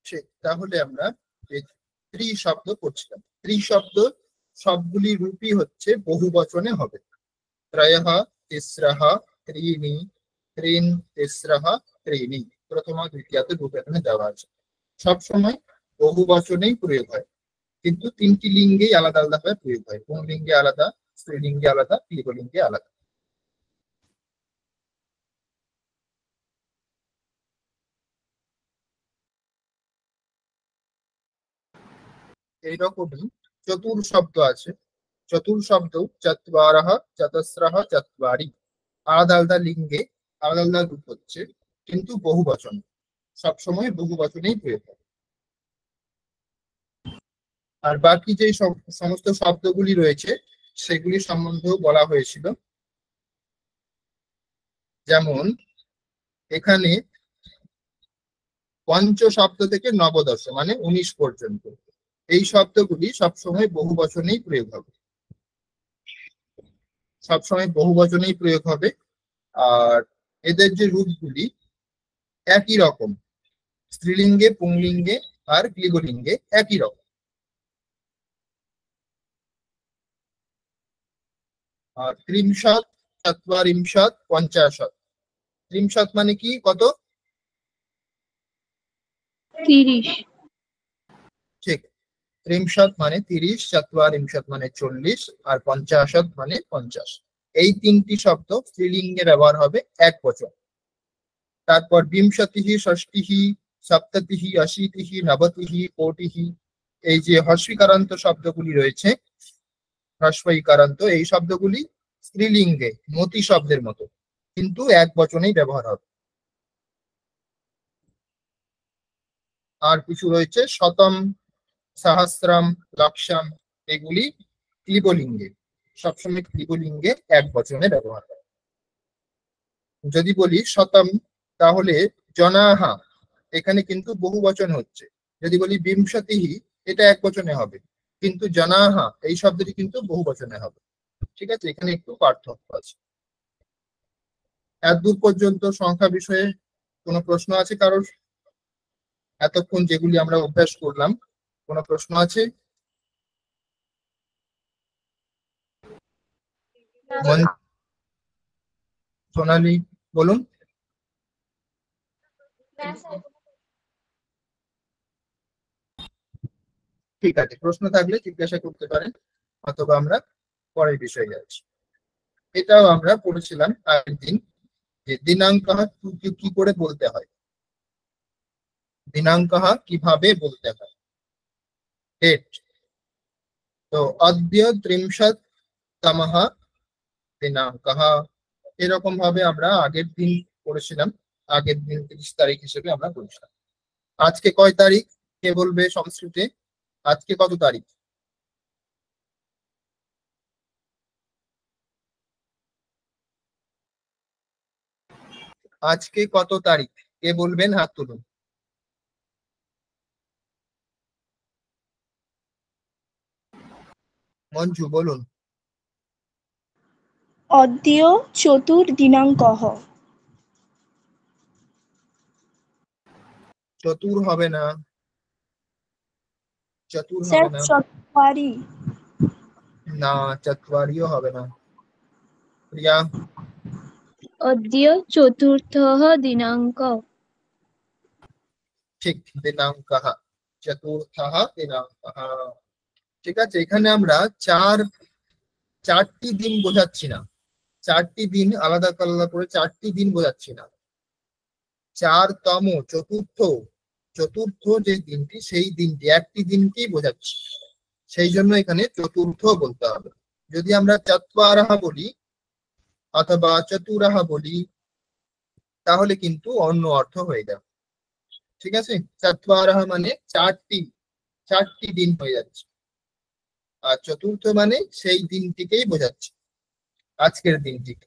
ঠিক, তাহলে আমরা এই ত্রি শব্দ পড়ছিলাম। ত্রি শব্দ সবগুলি রূপই হচ্ছে বহু বচনে হবে। ত্রয়ঃ, তিস্রঃ, ত্রিণি, ত্রিন, তিস্রঃ, ত্রিণি। প্রথম দ্বিতীয়ত রূপ এখানে দেওয়া আছে। সবসময় বহু বচনেই প্রয়োগ হয়, কিন্তু তিনটি লিঙ্গেই আলাদা আলাদা ভাবে প্রয়োগ হয়। পুংলিঙ্গে আলাদা, স্ত্রীলিঙ্গে আলাদা, ক্লিবলিঙ্গে আলাদা। এইরকমই চতুর শব্দ আছে। চতুর শব্দ চত্বারঃ, চতস্রঃ, চত্বারি। আলাদা আলাদা লিঙ্গে আলাদা আলাদা রূপ হচ্ছে, কিন্তু বহু বচন। সবসময় বহু বচনেই প্রয়োগ হয়। আর বাকি যে সমস্ত শব্দগুলি রয়েছে সেগুলি সম্বন্ধেও বলা হয়েছিল। যেমন এখানে পঞ্চ শব্দ থেকে নবদশ মানে 19 পর্যন্ত এই শব্দগুলি সবসময় বহু বচনেই প্রয়োগ হবে। সবসময় বহু বচনেই প্রয়োগ হবে। আর এদের যে রূপগুলি একই রকম, স্ত্রীলিঙ্গে, পুংলিঙ্গে আর ক্লিবলিঙ্গে একই রকম। আর ত্রিংশৎ, চত্বারিংশৎ, পঞ্চাশৎ। ত্রিংশৎ মানে কি, কত? 30। ঠিক, ত্রিংশৎ মানে 30, চত্বারিংশৎ মানে 40, আর পঞ্চাশৎ মানে 50। এই তিনটি শব্দ স্ত্রীলিঙ্গে ব্যবহার হবে এক বচন। তারপর বিংশতিঃ, ষষ্টিঃ, সপ্ততিঃ, অশীতিঃ, নবতিঃ, কোটিঃ। এই যে হস্বীকারান্ত শব্দগুলি রয়েছে, হস্বইকারান্ত, এই শব্দগুলি স্ত্রীলিঙ্গে মতি শব্দের মতো, কিন্তু এক বচনেই ব্যবহার হবে। আর কিছু রয়েছে শতম, সহস্রম, লক্ষম, এগুলি ক্লিবলিঙ্গে, সবসময় ক্লিবলিঙ্গে এক বচনে ব্যবহার হয়। যদি বলি শতম, তাহলে জনাহা, এখানে কিন্তু বহু বচন হচ্ছে। যদি বলি বিংশতিঃ, এটা এক বচনে হবে, কিন্তু জনাহা এই শব্দটি কিন্তু বহু বচনে হবে। ঠিক আছে, এখানে একটু পার্থক্য আছে। এত দূর পর্যন্ত সংখ্যা বিষয়ে কোনো প্রশ্ন আছে কারোর? এতক্ষণ যেগুলি আমরা অভ্যাস করলাম, কোনো প্রশ্ন আছে? সোনালী, বলুন। ঠিক আছে, প্রশ্ন থাকলে জিজ্ঞাসা করতে পারেন, অথবা আমরা পরের বিষয়ে যাচ্ছি। এটাও আমরা পড়েছিলাম আগের দিন, যে দিনাঙ্ক কি করে বলতে হয়, দিনাঙ্ক কিভাবে বলতে হয়, ডেট। তো অদ্য ত্রিংশত্তমঃ দিনাঙ্কঃ, এরকম ভাবে আমরা আগের দিন পড়েছিলাম। আগের দিন 30 তারিখ হিসেবে আমরা বলছিলাম। আজকে কয় তারিখ, কে বলবে সংস্কৃতে? আজকে কত তারিখ? আজকে কত তারিখ, কে বলবেন? হাত তুলুন। মঞ্জু, বলুন। অদ্য চতুর্দিনাঙ্কঃ। চতুর হবে না, চতুর স্যার, হবে না। চত্বারি। না, চত্বারিও হবে না। প্রিয়া? অদ্য চতুর্থः দিনাঙ্কः। ঠিক, দিনাঙ্কঃ, চতুর্থः দিনাঙ্কঃ। ঠিক আছে, এখানে আমরা চারটি দিন বোঝাচ্ছি না, চারটি দিন আলাদা আলাদা করে চারটি দিন বোঝাচ্ছি না। চারতম, চতুর্থ, চতুর্থ যে দিনটি, সেই দিনটি, একটি দিনকেই বোঝাচ্ছি, সেই জন্য এখানে চতুর্থ বলতে হবে। যদি আমরা চত্বারঃ বলি অথবা চতুরাহ বলি, তাহলে কিন্তু অন্য অর্থ হয়ে যাবে। ঠিক আছে, চত্বারঃ মানে চারটি, চারটি দিন হয়ে যাচ্ছে। আর চতুর্থ মানে সেই দিনটিকেই বোঝাচ্ছে, আজকের দিনটিকে।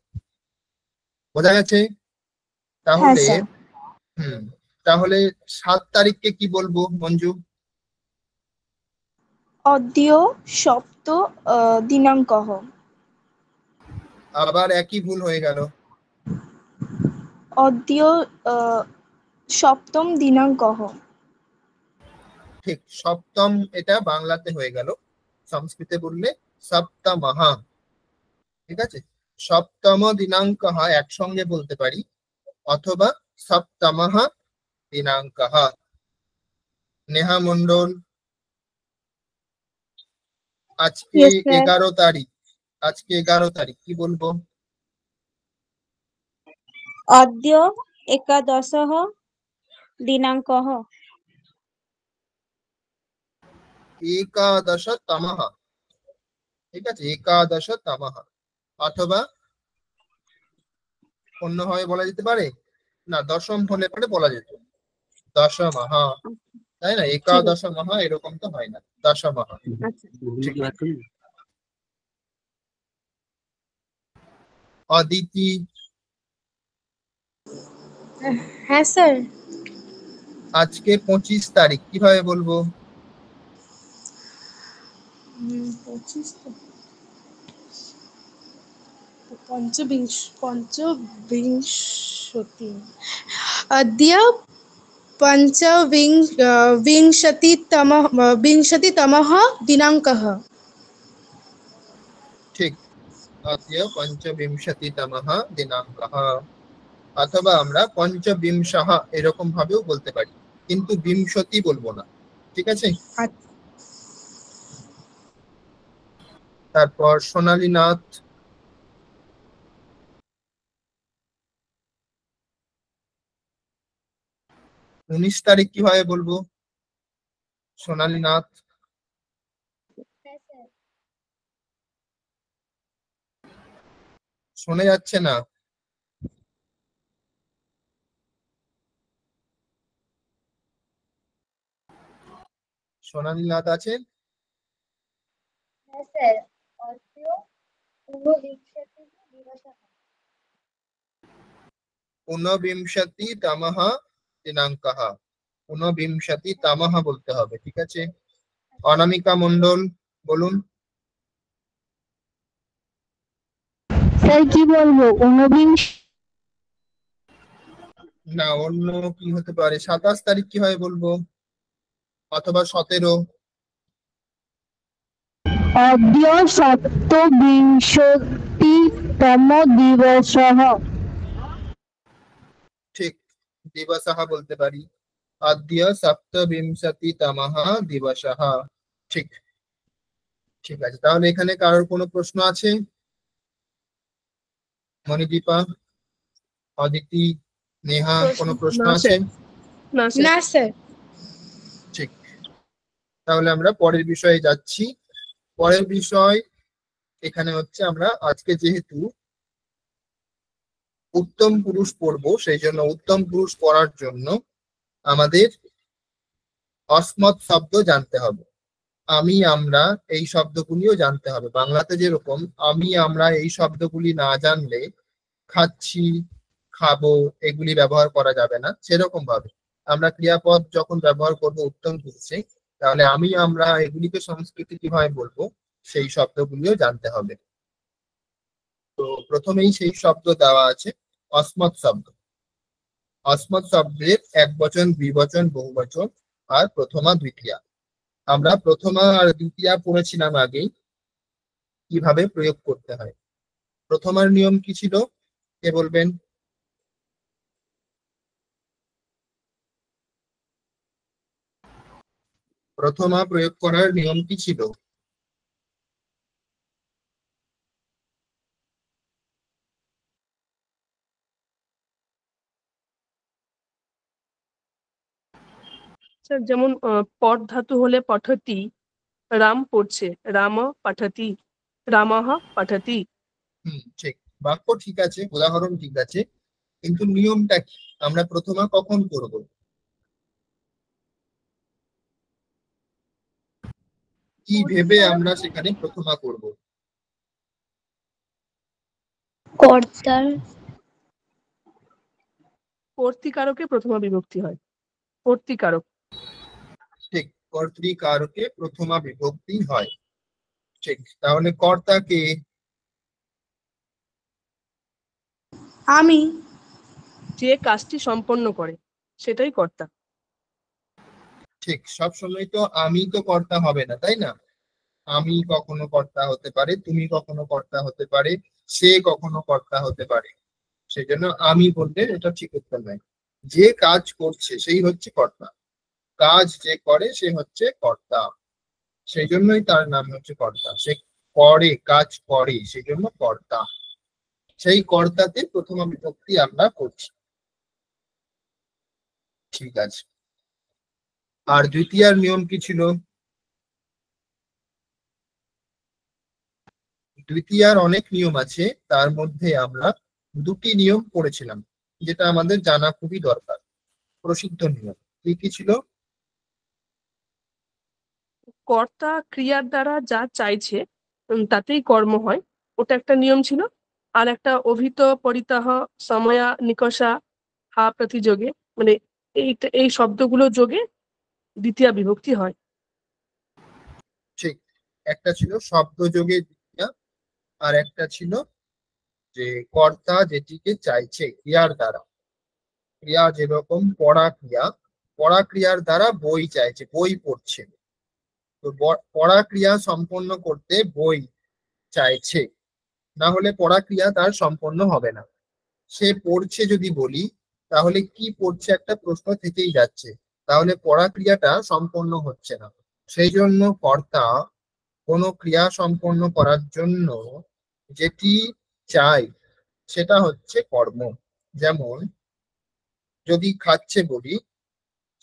বোঝা গেছে? হ্যাঁ তাহলে স্যার। তাহলে 7 তারিখকে কি বলবো মঞ্জু? অদ্য সপ্ত দিনাঙ্কः। আবার একই ভুল হয়ে গেল। অদ্য সপ্তম দিনাঙ্কः। ঠিক, সপ্তম এটা বাংলাতে হয়ে গেল, সংস্কৃতে বললে সপ্তমঃ। ঠিক আছে, সপ্তম দিনাঙ্কঃ একসঙ্গে বলতে পারি, অথবা সপ্তমঃ দিনাঙ্কঃ। নেহা মন্ডল, আজকে Yes, sir. 11 তারিখ, আজকে 11 তারিখ, কি বলবো? अद्य एकादशः दिनाङ्कः। একাদশতমঃ। ঠিক আছে, একাদশতমঃ। অথবা অন্যভাবে বলা যেতে পারে, না দশম হলে পরে বলা যেত দশমঃ, তাই না? ঠিক আছে। একাদশমঃ এরকম তো হয় না, দশমঃ। আচ্ছা। ঠিক আছে। অদিতি, হ্যাঁ স্যার। আজকে 25 তারিখ, কিভাবে বলবো? 25 তো পঞ্চবিংশতি। अद्य विंशतितमः दिनाङ्कः। ঠিক, অদ্য পঞ্চবিংশতিতমঃ দিনাঙ্কঃ। অথবা আমরা পঞ্চবিংশঃ এরকম ভাবেও বলতে পারি, কিন্তু বিংশতি বলবো না। ঠিক আছে। আচ্ছা। তারপর সোনালী নাথ, উনিশ তারিখ কিভাবে বলবো? সোনালী নাথ, শোনা যাচ্ছে না। সোনালী নাথ আছেন? হ্যাঁ স্যার, অদ্য ঊনবিংশতিः দিবসः। ঊনবিংশতিতমঃ দিনাঙ্কঃ, ঊনবিংশতিতমঃ বলতে হবে। ঠিক আছে। অনামিকা মন্ডল, বলুন। স্যার কি বলবো? ঊনবিংশ। না, অন্য কি হতে পারে? 27 তারিখ কিভাবে বলবো? অথবা 17। अद्य सप्तविंशतितमो दिवसः। ঠিক, দিবসঃ বলতে পারি, অদ্য সপ্তবিংশতিতমঃ দিবসঃ। ঠিক, ঠিক আছে। তাহলে এখানে কারোর কোনো প্রশ্ন আছে? মণিদীপা, অদিতি, নেহা, কোনো প্রশ্ন না আছে? স্যার, না স্যার। না স্যার। ঠিক, তাহলে আমরা পরের বিষয়ে যাচ্ছি। পরের বিষয় এখানে হচ্ছে, আমরা আজকে যেহেতু উত্তম পুরুষ পড়বো, সেই জন্য উত্তম পুরুষ পড়ার জন্য আমাদের অসমত শব্দ জানতে হবে। আমি, আমরা এই শব্দগুলিও জানতে হবে। বাংলাতে যেরকম আমি, আমরা এই শব্দগুলি না জানলে খাচ্ছি, খাবো এগুলি ব্যবহার করা যাবে না, সেরকম ভাবে আমরা ক্রিয়াপদ যখন ব্যবহার করব উত্তম পুরুষে, তাহলে আমি, আমরা এগুলিকে সংস্কৃতি কিভাবে বলবো সেই শব্দগুলিও জানতে হবে। তো প্রথমেই সেই শব্দ দেওয়া আছে, অসমত শব্দ। অসমত শব্দের একবচন, দ্বিবচন, বহুবচন আর প্রথমা, দ্বিতীয়া। আমরা প্রথমা আর দ্বিতীয়া পড়েছিলাম আগেই, কিভাবে প্রয়োগ করতে হয়। প্রথমার নিয়ম কি ছিল, কে বলবেন? প্রথমা প্রয়োগ করার নিয়ম কি ছিল? স্যার যেমন পট ধাতু হলে পঠতি, রাম পড়ছে, রাম পাঠতি, রামঃ পাঠতি। ঠিক, বাক্য ঠিক আছে, উদাহরণ ঠিক আছে, কিন্তু নিয়মটা কি? আমরা প্রথমা কখন করব? কি ভেবে আমরা সেখানে প্রথমা করব? কর্তার। কর্তৃকারকে প্রথমা বিভক্তি হয়, কর্তৃকারক। ঠিক, কর্তৃকারকে প্রথমা বিভক্তি হয়। ঠিক, তাহলে কর্তাকে? আমি। যে কাজটি সম্পন্ন করে সেটাই কর্তা। ঠিক, সবসময় তো আমি তো কর্তা হবে না, তাই না? আমি কখনো কর্তা হতে পারে, তুমি কখনো কর্তা হতে পারে, সে কখনো কর্তা হতে পারে। সেই জন্য আমি বললে এটা ঠিক উত্তর নয়। যে কাজ করছে সেই হচ্ছে কর্তা, কাজ যে করে সে হচ্ছে কর্তা, সেই জন্যই তার নাম হচ্ছে কর্তা। সে করে, কাজ করে, সেই জন্য কর্তা। সেই কর্তাতে প্রথমা বিভক্তি আমরা করছি। ঠিক আছে, আর দ্বিতীয়ার নিয়ম কি ছিল? দ্বিতীয়ার অনেক নিয়ম আছে, তার মধ্যে আমরা দুটি নিয়ম পড়েছিলাম, যেটা আমাদের জানা খুবই দরকার, প্রসিদ্ধ নিয়ম। কি কি ছিল? কর্তা ক্রিয়ার দ্বারা যা চাইছে তাতেই কর্ম হয়, ওটা একটা নিয়ম ছিল। আর একটা অভিত পরিতাহ সময়া নিকষা হা প্রতিযোগে, মানে এই শব্দগুলো যোগে দ্বিতীয় বিভক্তি হয়। ঠিক, একটা ছিল শব্দযোগে দ্বিতীয়া, আর একটা ছিল যে কর্তা যেটিকে চাইছে ক্রিয়ার দ্বারা। ক্রিয়া যেরকম পড়া ক্রিয়া, পড়া ক্রিয়ার দ্বারা বই চাইছে, বই পড়ছে, তো পড়া ক্রিয়া সম্পন্ন করতে বই চাইছে, না হলে পড়া ক্রিয়া তার সম্পন্ন হবে না। সে পড়ছে যদি বলি, তাহলে কি পড়ছে একটা প্রশ্ন থেকেই যাচ্ছে, তাহলে পড়া ক্রিয়াটা সম্পন্ন হচ্ছে না। সেই জন্য কর্তা কোনো ক্রিয়া সম্পন্ন করার জন্য যেটি চাই সেটা হচ্ছে কর্ম। যেমন যদি খাচ্ছে বলি,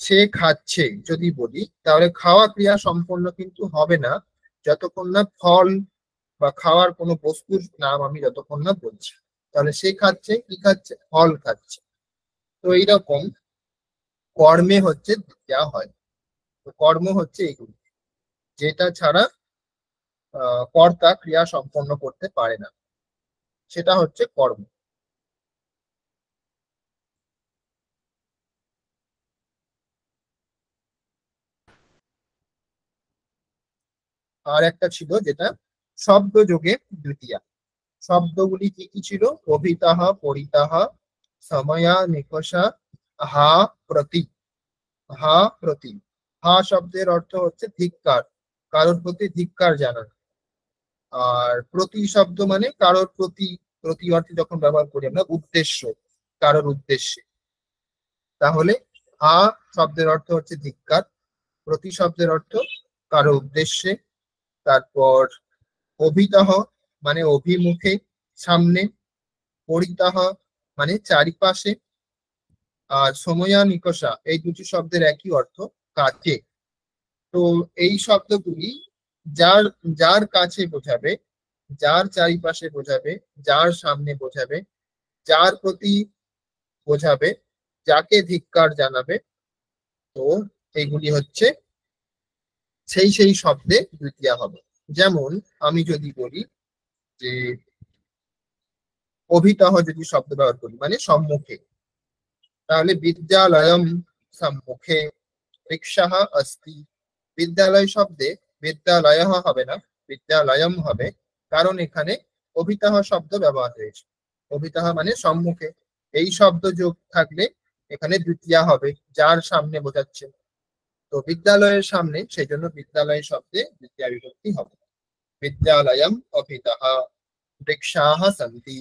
সে খাচ্ছে যদি বলি, তাহলে খাওয়া ক্রিয়া সম্পন্ন কিন্তু হবে না যতক্ষণ না ফল বা খাওয়ার কোনো বস্তুর নাম আমি যতক্ষণ না বলছি। তাহলে সে খাচ্ছে, কি খাচ্ছে? ফল খাচ্ছে। তো এইরকম কর্মে হচ্ছে দেওয়া হয়। তো কর্ম হচ্ছে এগুলি, যেটা ছাড়া কর্তা ক্রিয়া সম্পন্ন করতে পারে না, সেটা হচ্ছে কর্ম। আর একটা ছিল যেটা শব্দ যোগে দ্বিতীয়া। শব্দগুলি কি কি ছিল? অভিতাহ, পরিতাহ, সময়া নিকষা, হা, প্রতি। হা প্রতি, হা শব্দের অর্থ হচ্ছে ধিক্কার, কারোর প্রতি ধিক্কার জানানো। আর প্রতি শব্দ মানে কারোর প্রতি, প্রতি অর্থে যখন ব্যবহার করি আমরা উদ্দেশ্য, কারোর উদ্দেশ্যে। তাহলে হা শব্দের অর্থ হচ্ছে ধিক্কার, প্রতি শব্দের অর্থ কারো উদ্দেশ্যে। তারপর অভিতাহ মানে অভিমুখে, সামনে। পরিতাহ মানে চারিপাশে। আর সময়া নিকষা, এই দুটি শব্দের একই অর্থ, কাছে। তো এই শব্দগুলি যার যার কাছে বোঝাবে, যার চারিপাশে বোঝাবে, যার সামনে বোঝাবে, যার প্রতি বোঝাবে, যাকে ধিক্কার জানাবে, তো এইগুলি হচ্ছে সেই সেই শব্দে দ্বিতীয়া হবে। যেমন আমি যদি বলি যে অভিতহ যদি শব্দ ব্যবহার করি মানে সম্মুখে, তাহলে বিদ্যালয়ম সম্মুখে রিক্সাহ अस्ति। বিদ্যালয় শব্দে বিদ্যালয় হবে না, বিদ্যালয়ম হবে, কারণ এখানে অভিতহ শব্দ ব্যবহার হয়েছে। অভিতহ মানে সম্মুখে, এই শব্দ যোগ থাকলে এখানে দ্বিতীয়া হবে, যার সামনে বোঝাচ্ছে। তো বিদ্যালয়ের সামনে, সেই জন্য বিদ্যালয় শব্দে দ্বিতীয়া বিভক্তি হবে। বিদ্যালয়ম অভিতহ রিক্সাহ সন্তি।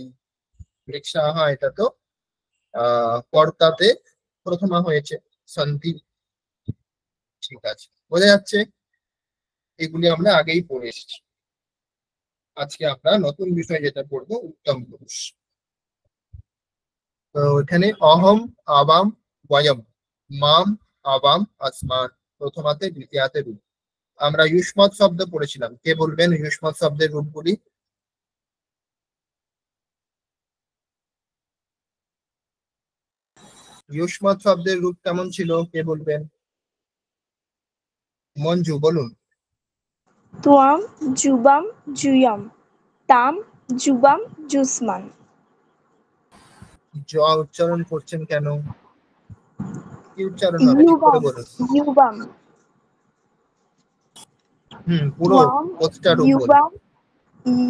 রিক্সাহ এটা তো কর্তাতে প্রথমা হয়েছে, সন্ধি। ঠিক আছে, বোঝা যাচ্ছে? এগুলি আমরা আগেই পড়ে এসেছি। আজকে আমরা নতুন বিষয় যেটা পড়বো, উত্তম পুরুষ। তো এখানে অহম, আবাম, বয়ম, মাম, আবাম, আসমান, প্রথমাতে দ্বিতীয়াতে রূপ। আমরা ইউষ্মৎ শব্দ পড়েছিলাম, কে বলবেন ইউষ্মৎ শব্দের রূপগুলি? ইউষ্মৎ শব্দের রূপ কেমন ছিল, কে বলবেন? মঞ্জু বলুন। त्वां जुबां जुयं तां जुबां जुस्मान। জ উচ্চারণ করছেন কেন? কি উচ্চারণ হবে, ঠিক করে युवां বলুন। युवां পুরো त्वां প্রতিটা রূপ বলুন। युवां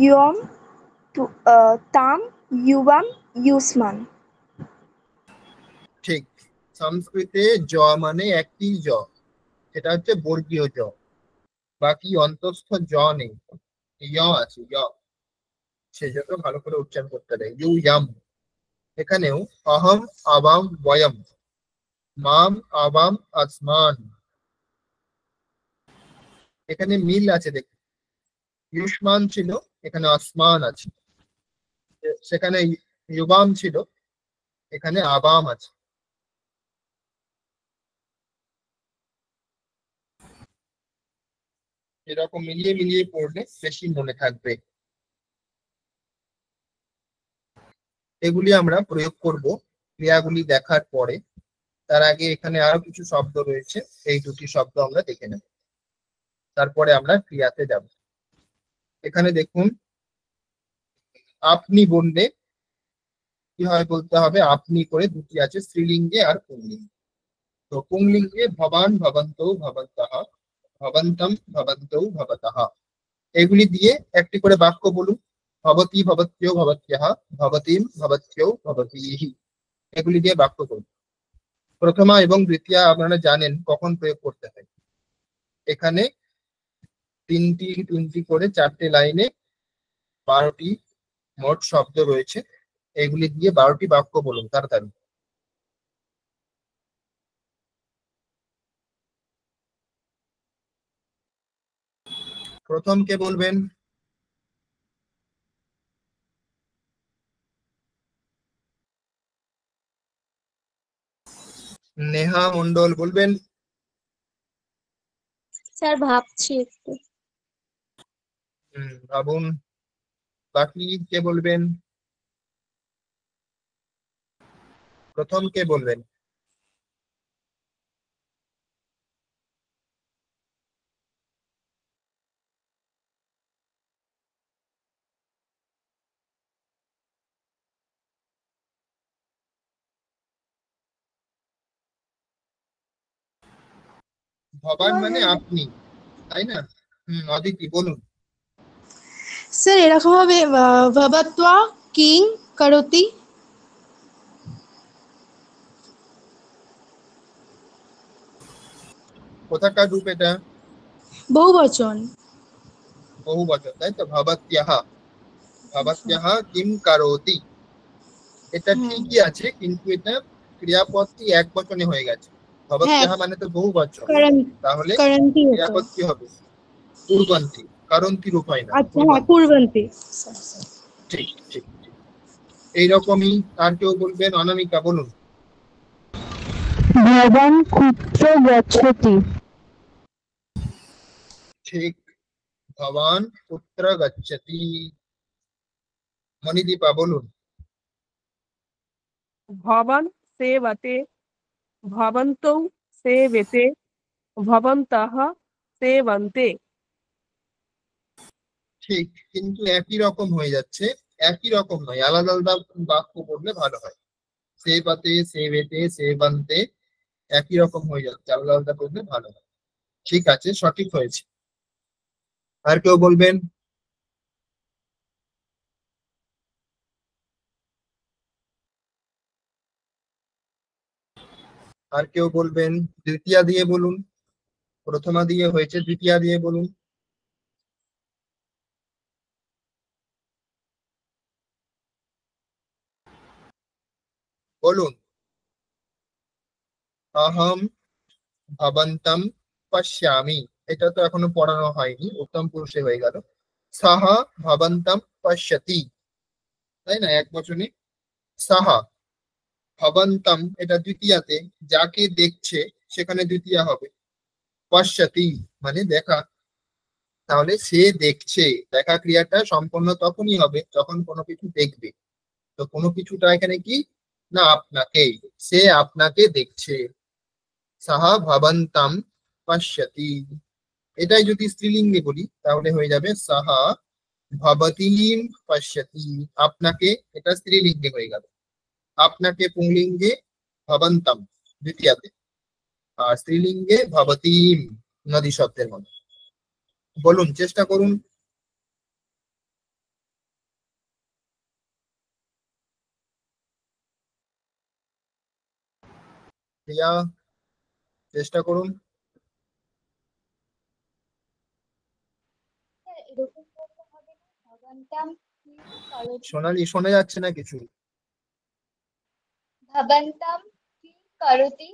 यं तां युवां युष्मान। ঠিক, সংস্কৃতে জ মানে একটি জ, এটা হচ্ছে বর্গীয় জ, বাকি অন্তঃস্থ জ নেই, য় আছে, সেই জন্য ভালো করে উচ্চারণ করতে হবে। ইউ ইয়াম। এখানেও অহম আবাম বয়ম, মাম আবাম আসমান, এখানে মিল আছে দেখুন। ইউষ্মান ছিল, এখানে আসমান আছে। সেখানে ইউবাম ছিল, এখানে আবাম আছে। এরকম মিলিয়ে মিলিয়ে পড়লে বেশি মনে থাকবে। এগুলি আমরা প্রয়োগ করব ক্রিয়াগুলি দেখার পরে। তার আগে এখানে আরো কিছু শব্দ রয়েছে, এই দুটি শব্দ আমরা দেখে নেব, তারপরে আমরা ক্রিয়াতে যাব। এখানে দেখুন, আপনি বললে কি হয় বলতে হবে, আপনি করে দুটি আছে, স্ত্রীলিঙ্গে আর পুংলিঙ্গে। তো পুংলিঙ্গে ভবান ভবন্তৌ ভবন্তঃ, ভবন্তম ভবন্তৌ ভবতঃ, এগুলি দিয়ে একটি করে বাক্য বলুন। ভবতি ভবত্যৌ ভবত্যঃ, ভবতিম ভবত্যৌ ভবতীহি, এগুলি দিয়ে বাক্য করুন। প্রথমা এবং দ্বিতীয়া আপনারা জানেন কখন প্রয়োগ করতে হয়। এখানে তিনটি তিনটি করে 4টে লাইনে 12টি মোট শব্দ রয়েছে, এগুলি দিয়ে 12টি বাক্য বলুন তাড়াতাড়ি। প্রথম কে বলবেন? নেহা মন্ডল বলবেন। স্যার ভাবছি একটু। ভাবুন। বাকি কে বলবেন? প্রথম কে বলবেন? ভবান মানে আপনি, তাই না? অদিতি বলুন। স্যার এরকম হবে ভবত্বা কিং করতি। কোথাকার রূপ এটা? বহুবচন। বহু বচন, তাই তো। ভবত্যঃ, ভবত্যঃ কিম কারোতি, এটা ঠিকই আছে, কিন্তু এটা ক্রিয়াপদটি এক বচনে হয়ে গেছে। হ্যাঁ, ভবত্যঃ মানে তো বহু বচন, তাহলে করন্তি হতো। ক্রিয়াপদ কি হবে? পূর্বন্তী, কারন্তি রূপ হয় না, আচ্ছা হ্যাঁ, পূর্বন্তি। ঠিক ঠিক ঠিক। এইরকমই আর কেউ বলবেন? অনামিকা বলুন। ভবান কুত্র গচ্ছতি। ঠিক, ভবান পুত্র গচ্ছতি। মণিদীপা বলুন। ভবান সেবতে, ভবন্তৌ সেবেতে, ভবন্তঃ সেবন্তে। ঠিক, কিন্তু একই রকম হয়ে যাচ্ছে। একই রকম নয়, আলাদা আলাদা বাক্য পড়লে ভালো হয়। সেবাতে, সেবেতে, সেবান্তে একই রকম হয়ে যাচ্ছে, আলাদা আলাদা করলে ভালো হয়। ঠিক আছে, সঠিক হয়েছে। আর কেউ বলবেন? আর কেউ বলবেন? দ্বিতীয়া দিয়ে বলুন। প্রথমা দিয়ে হয়েছে, দ্বিতীয়া দিয়ে বলুন। বলুন। অহম ভবন্তম পশ্যামি, এটা তো এখনো পড়ানো হয়নি, উত্তম পুরুষে হয়ে গেল। সহ ভবন্তম পশ্যতি, তাই না, এক বচনে। সাহা ভবন্তম, এটা দ্বিতীয়াতে, যাকে দেখছে সেখানে দ্বিতীয়া হবে। পশ্যতি মানে দেখা, তাহলে সে দেখছে। দেখা ক্রিয়াটা সম্পন্ন তখনই হবে যখন কোনো কিছু দেখবে। তো কোনো কিছুটা এখানে কি, না আপনাকে, সে আপনাকে দেখছে। সাহা ভবন্তাম পশ্যতি। এটাই যদি স্ত্রীলিঙ্গে বলি তাহলে হয়ে যাবে সাহা ভবতীম পশ্যতি, আপনাকে, এটা স্ত্রীলিঙ্গে হয়ে গেল। আপনাকে পুংলিঙ্গে ভবন্তাম দ্বিতীয়াতে, আর স্ত্রীলিঙ্গে ভবতীম, নদী শব্দের মতো। বলুন, চেষ্টা করুন। প্রিয়া, চেষ্টা করুন। ভবন্তাম কিং করতি সোনালি শোনা যাচ্ছে না কিছু। ভবন্তাম কিং করতি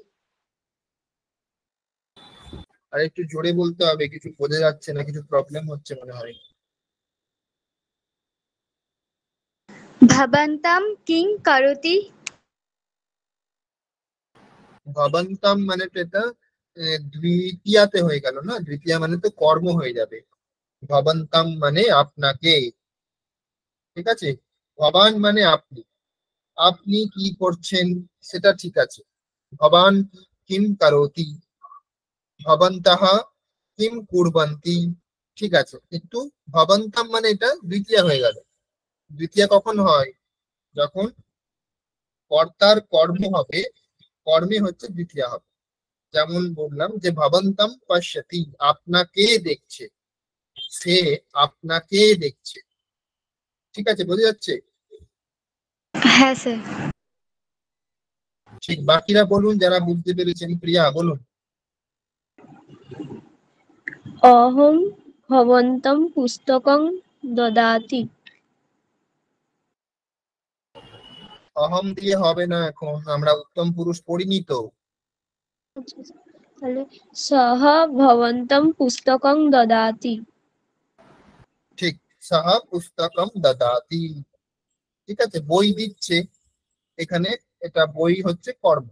আর একটু জোরে বলতে হবে, কিছু বোঝা যাচ্ছে না, কিছু প্রবলেম হচ্ছে মনে হয়। ভবন্তাম কিং করতি ভবন্তাম মানে তো এটা দ্বিতীয়াতে হয়ে গেল না, দ্বিতীয়া মানে তো কর্ম হয়ে যাবে। ভবন্তাম মানে আপনাকে, ঠিক আছে। ভবান মানে আপনি, আপনি কি করছেন সেটা ঠিক আছে। ভবান কিম কারোতি, ভবন্তঃ কিম কুর্বন্তি, ঠিক আছে। কিন্তু ভবন্তাম মানে এটা দ্বিতীয়া হয়ে গেল। দ্বিতীয়া কখন হয়? যখন কর্তার কর্ম হবে, কর্মে হচ্ছে দ্বিতীয়া হবে। যেমন বললাম যে ভবন্তাম পশ্যতি, আপনাকে দেখছে, সে আপনাকে দেখছে, ঠিক আছে, বোঝা যাচ্ছে? হ্যাঁ স্যার ঠিক, বাকিরা বলুন যারা বুঝতে পেরেছেন। প্রিয়া বলুন। অহং ভবন্तं পুস্তকং দদাতি অহম দিয়ে হবে না, এখন আমরা উত্তম পুরুষ পড়িনি তো। তাহলে সহ ভবন্तं পুস্তকং দদাতি ঠিক, সাহা পুস্তকম দদাতি, ঠিক আছে, বই দিচ্ছে এখানে। এটা বই হচ্ছে কর্ম।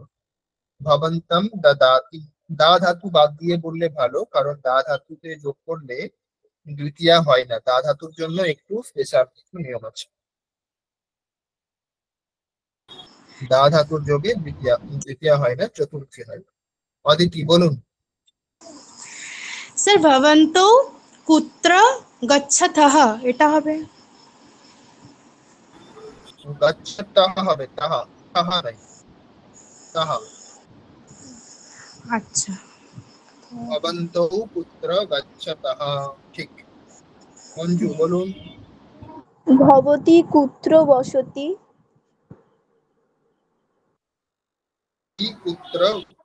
ভবন্তম দদাতি, দা ধাতু বাদ দিয়ে বললে ভালো, কারণ দা ধাতুতে যোগ করলে দ্বিতীয়া হয় না। দা ধাতুর জন্য একটু স্পেশাল কিছু নিয়ম আছে। দা ধাতুর যোগে দ্বিতীয়া দ্বিতীয়া হয় না, চতুর্থী হয়। অদিতি বলুন। স্যার ভবন্তৌ কুত্র গচ্ছতঃ এটা হবে। গচ্ছতঃ হবে, তাহা, তাহা নাই, তাহা। আচ্ছা ভবন্তৌ পুত্র গচ্ছতঃ, ঠিক। মঞ্জু বলুন। ভবতি কুত্র বসতি কি পুত্র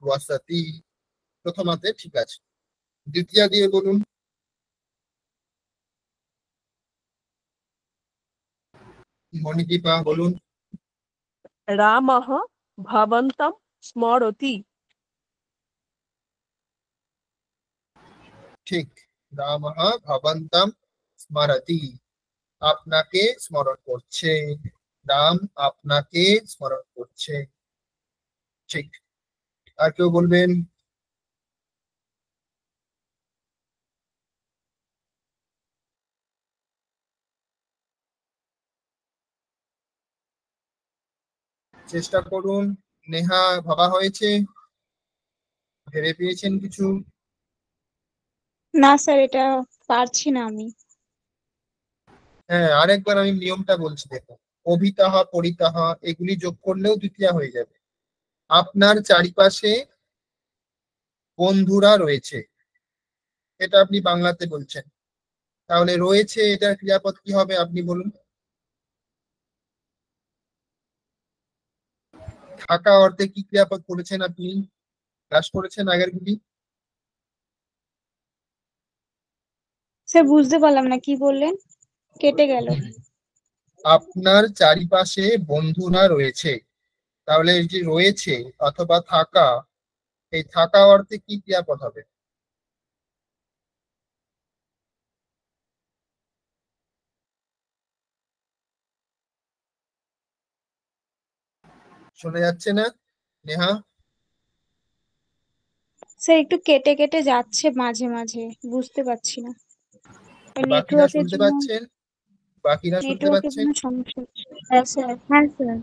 বসতি, প্রথমাতে ঠিক আছে। দ্বিতীয় দিয়ে বলুন। মণিদীপা বলুন। রামः ভবন্तं স্মরতি। ঠিক, রামঃ ভবন্তম স্মরতি, আপনাকে স্মরণ করছে। রাম আপনাকে স্মরণ করছে, ঠিক। আর কেউ বলবেন? চেষ্টা করুন। নেহা ভাবা হয়েছে? ভেবে পেয়েছেন কিছু? না স্যার এটা পারছি না আমি হ্যাঁ, আরেকবার আমি নিয়মটা বলছি, দেখুন। অভিতহ পরিতহ এগুলি যোগ করলেও দ্বিতীয়া হয়ে যাবে। আপনার চারিপাশে বন্ধুরা রয়েছে, এটা আপনি বাংলাতে বলছেন, তাহলে রয়েছে এটার ক্রিয়াপদ কি হবে আপনি বলুন। থাকা অর্থে কি ক্রিয়াপদ করেছেন আপনি? ক্লাস করেছেন আগের গুলি? স্যার বুঝতে পারলাম না কি বললেন কেটে গেল আপনার চারিপাশে বন্ধুরা রয়েছে, তাহলে এই যে রয়েছে অথবা থাকা, এই থাকা অর্থে কি ক্রিয়াপদ হবে? শোনা যাচ্ছে না নেহা? স্যার একটু কেটে কেটে যাচ্ছে মাঝে মাঝে বুঝতে পারছি না বাকিরা নেটওয়ার্কের শুনতে জন্য পাচ্ছেন? বাকিরা শুনতে পাচ্ছেন? সমস্যা হচ্ছে হ্যাঁ স্যার হ্যাঁ স্যার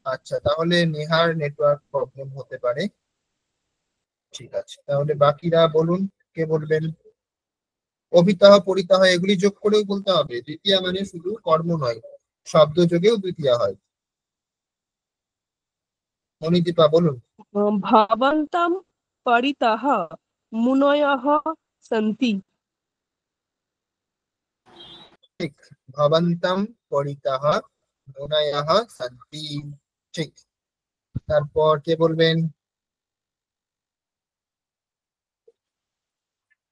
আচ্ছা, তাহলে নেহার নেটওয়ার্ক প্রবলেম হতে পারে। ঠিক আছে, তাহলে বাকিরা বলুন, কে বলবেন? অভিতহ পরিতহ এগুলি যোগ করেও বলতে হবে। দ্বিতীয়া মানে শুধু কর্ম নয়, শব্দ যোগেও দ্বিতীয়া হয়। মণিদীপা বলুন। ভবন্तं परितः মুনয়ः সন্তি। ঠিক, ভবন্তম পরিতः মুনয়ঃ সন্তি, ঠিক। তারপর কে বলবেন?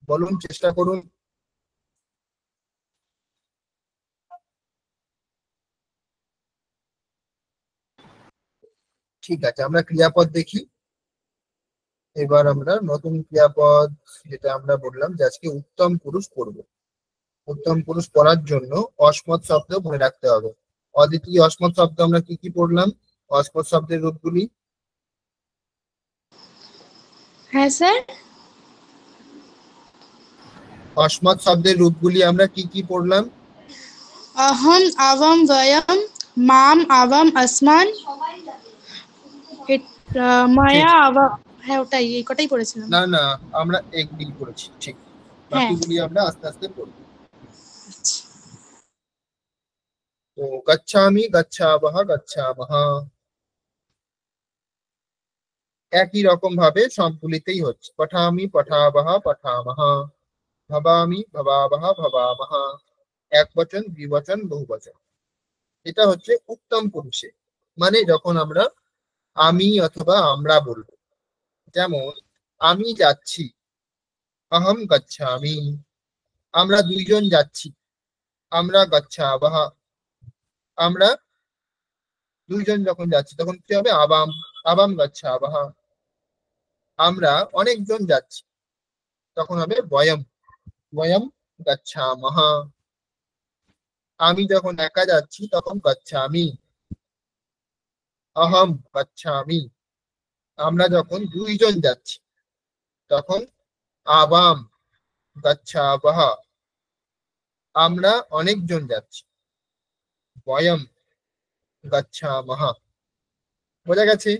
বলুন, চেষ্টা করুন। ঠিক আছে, আমরা ক্রিয়াপদ দেখি। এবার আমরা নতুন ক্রিয়াপদ, যেটা আমরা বললাম যে আজকে উত্তম পুরুষ পড়ব। উত্তম পুরুষ পড়ার জন্য অসমত শব্দ মনে রাখতে হবে। অদিতি, অসমত শব্দ আমরা কি কি পড়লাম? অসমত শব্দের রূপগুলি। হ্যাঁ স্যার। অসমত শব্দের রূপগুলি আমরা কি কি পড়লাম? अहम आवम वयम माम आवम আসমান মায়া আবা। হ্যাঁ ওটাই, এই কটাই পড়েছিলাম। না না, আমরা একদিন পড়েছি, ঠিক। হ্যাঁ। বাকিগুলি আমরা আস্তে আস্তে পড়ব। তো গচ্ছামি, গচ্ছাবহ, গচ্ছামহ, একই রকম ভাবে সবগুলিতেই হচ্ছে। পঠামি, পঠাবহ, পঠামহ, ভাবামি, ভাবাবহ, ভাবামহ, এক বচন, দ্বিবচন, বহুবচন। এটা হচ্ছে উত্তম পুরুষে, মানে যখন আমরা আমি অথবা আমরা বলবো। যেমন আমি যাচ্ছি, অহম গচ্ছামি। আমরা দুইজন যাচ্ছি, আমরা গচ্ছাবহ। আমরা দুইজন যখন যাচ্ছি তখন কি হবে? আবাম, আবাম গচ্ছাবহ। আমরা অনেকজন যাচ্ছি, তখন হবে বয়ম, বয়ম গচ্ছামহ। আমি যখন একা যাচ্ছি তখন গচ্ছামি, অহম গচ্ছামি। আমরা যখন দুইজন যাচ্ছি তখন আবাম গচ্ছাবহ। আমরা অনেকজন যাচ্ছি, বয়ম গচ্ছামহ। বোঝা গেছে?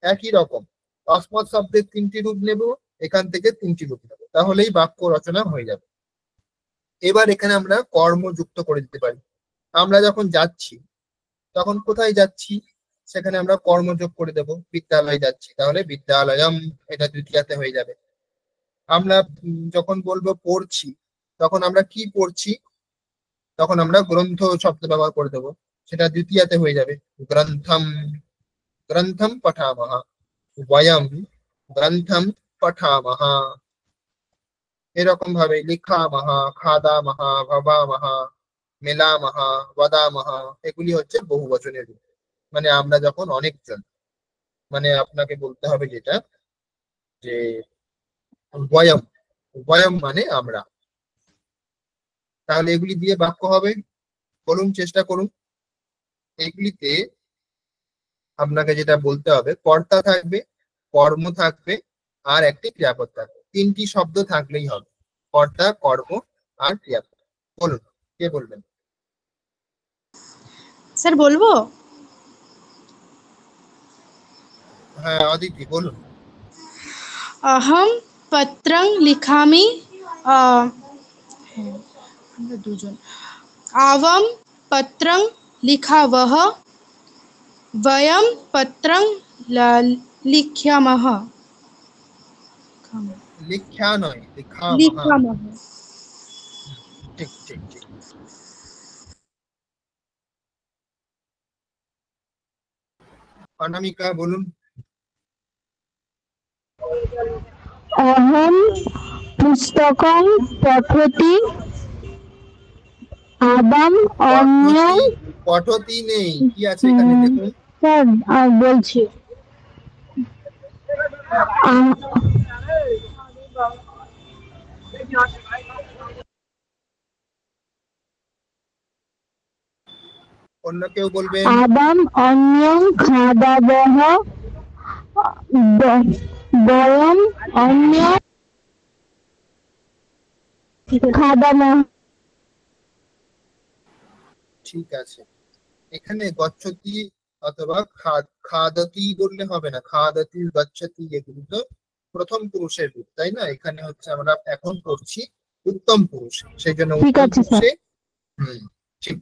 একই রকম অসমত শব্দের তিনটি রূপ নেব, এখান থেকে তিনটি রূপ নেব, তাহলেই বাক্য রচনা হয়ে যাবে। এবার এখানে আমরা কর্ম যুক্ত করে দিতে পারি। আমরা যখন যাচ্ছি তখন কোথায় যাচ্ছি, সেখানে আমরা কর্ম যোগ করে দেব। বিদ্যালয় যাচ্ছি, তাহলে বিদ্যালয়ম, এটা দ্বিতীয়াতে হয়ে যাবে। আমরা যখন বলবো পড়ছি, তখন আমরা কি পড়ছি, তখন আমরা গ্রন্থ শব্দ ব্যবহার করে দেবো, সেটা দ্বিতীয়াতে হয়ে যাবে। গ্রন্থম, গ্রন্থম পঠামহ, বয়ম গ্রন্থম পঠামহ। এরকম ভাবে লিখামহ, খাদামহ, ভাবামহ, মেলামহ, বদামহ, এগুলি হচ্ছে বহু বচনের রূপ। মানে আমরা যখন অনেকজন, মানে আপনাকে বলতে হবে যেটা, যে বয়ম, বয়ম মানে আমরা। তাহলে এগুলি দিয়ে বাক্য হবে। বলুন, চেষ্টা করুন। এগুলিতে আপনাকে যেটা বলতে হবে, কর্তা থাকবে, কর্ম থাকবে, আর একটি ক্রিয়াপদ থাকবে। তিনটি শব্দ থাকলেই হবে, কর্তা, কর্ম আর ক্রিয়াপদ। বলুন, কে বলবেন? স্যার বলবো? হ্যাঁ অদিতি, বলুন। अहम पत्रं लिखामि হ্যাঁ, আমরা দুজন। आवां पत्रं लिखावः वयं पत्रं लिख्यामः। লিখ্যা নয়, লিখামহ। লিখামः। ঠিক ঠিক ঠিক। অনামিকা, বলুন। अहं पुस्तकं पठति आवाम अन्यं। পঠতি, পঠতি নেই, কি আছে এখানে দেখুন। স্যার বলছি আ- অন্য কেউ বলবেন। আবাম অন্যং খাদাবহ বয়ম অন্য খাদামহ। ঠিক আছে, এখানে গচ্ছতি অথবা খাদতি বললে হবে না। খাদতি, গচ্ছতি, এগুলো তো প্রথম পুরুষের রূপ, তাই না? এখানে হচ্ছে আমরা এখন করছি উত্তম পুরুষ, সেই জন্য ঠিক উত্তম আছে, স্যার। পুরুষে। ঠিক।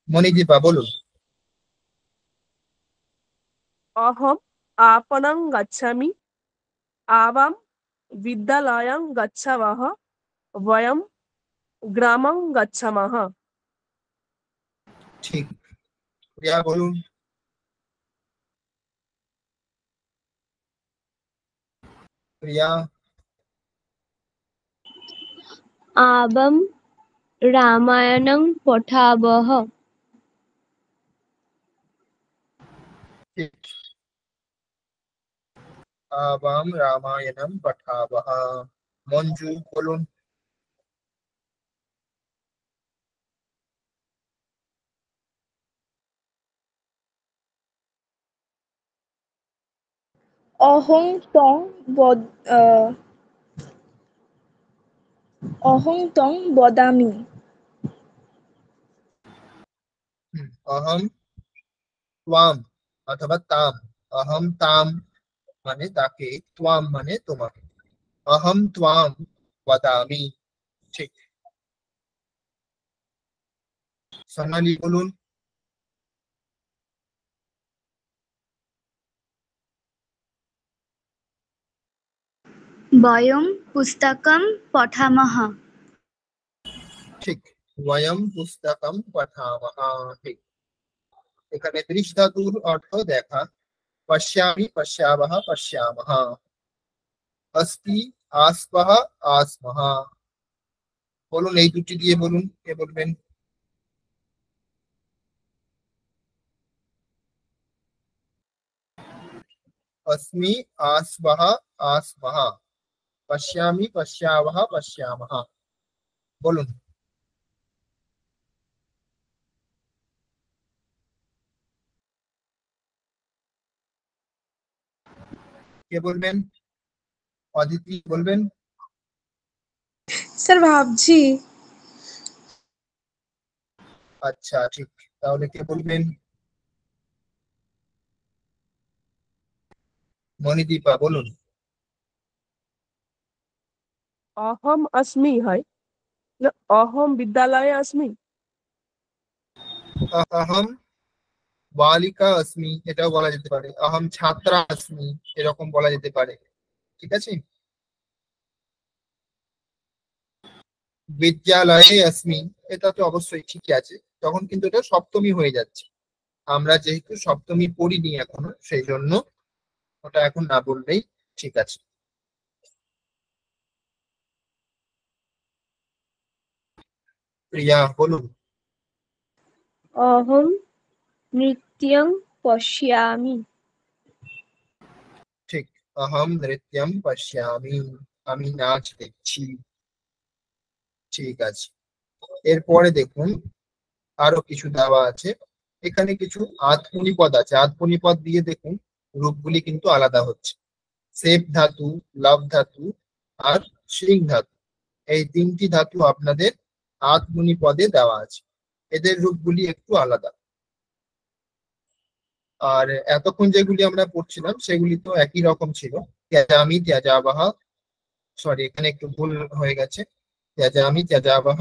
মণিদীপা, বলুন। অহম আপনং গচ্ছামি, আবাম বিদ্যালয়ং গচ্ছাবহ, বয়ম গ্রামং গচ্ছামহ। ঠিক। প্রিয়া, বলুন। প্রিয়া। आबं रामायणं पठावः। ঠিক। আবাম রামায়ণম পঠাবহ। মঞ্জু বলুন। অহং তং বদ অহং তং বদামি। অহম ত্বাম অথবা তাম। অহম তাম মানে তাকে, ত্বাম মানে তোমাকে। অহম ত্বাম ওয়াদামি। ঠিক। সোনালি বলুন। বয়ম পুস্তকম পঠামহ। ঠিক। বয়ম পুস্তকম পঠামহ। ঠিক। এখানে দৃশ ধাতুর অর্থ দেখা। পশ্যামি পশ্যাবহ পশ্যামহ। অস্তি আস্পহ আসমহ। বলুন এই দুটি দিয়ে বলুন, কে বলবেন? अस्मि आस्वः आस्मः। पश्यामि पश्यावः पश्यामः। বলুন। কে বলবেন? অদিতি বলবেন। স্যার ভাবছি। আচ্ছা ঠিক, তাহলে কে বলবেন? মণিদীপা বলুন। অহম अस्मि হয় না, অহম বিদ্যালয়ে अस्मि। অহম বালিকা अस्मि এটাও বলা যেতে পারে। অহম ছাত্রা अस्मि এরকম বলা যেতে পারে। ঠিক আছে। বিদ্যালয়ে अस्मि এটা তো অবশ্যই ঠিকই আছে, তখন কিন্তু এটা সপ্তমী হয়ে যাচ্ছে। আমরা যেহেতু সপ্তমী পড়িনি এখনো, সেই জন্য ওটা এখন না বললেই ঠিক আছে। প্রিয়া বলুন। অহম নৃত্যং পশ্যামি। ঠিক। অহম নৃত্যম পশ্যামি, আমি নাচ দেখছি। ঠিক আছে। এরপরে দেখুন আরো কিছু দেওয়া আছে। এখানে কিছু আধপুনিপদ আছে, আধপুনিপদ দিয়ে দেখুন রূপগুলি কিন্তু আলাদা হচ্ছে। সেব ধাতু, লব ধাতু আর শৃং ধাতু, এই তিনটি ধাতু আপনাদের আধপুনিপদে দেওয়া আছে। এদের রূপগুলি একটু আলাদা। আর এতক্ষণ যেগুলি আমরা পড়ছিলাম সেগুলি তো একই রকম ছিল। ত্যাজামি ত্যাজাবহ, সরি এখানে একটু ভুল হয়ে গেছে। ত্যাজামি ত্যাজাবহ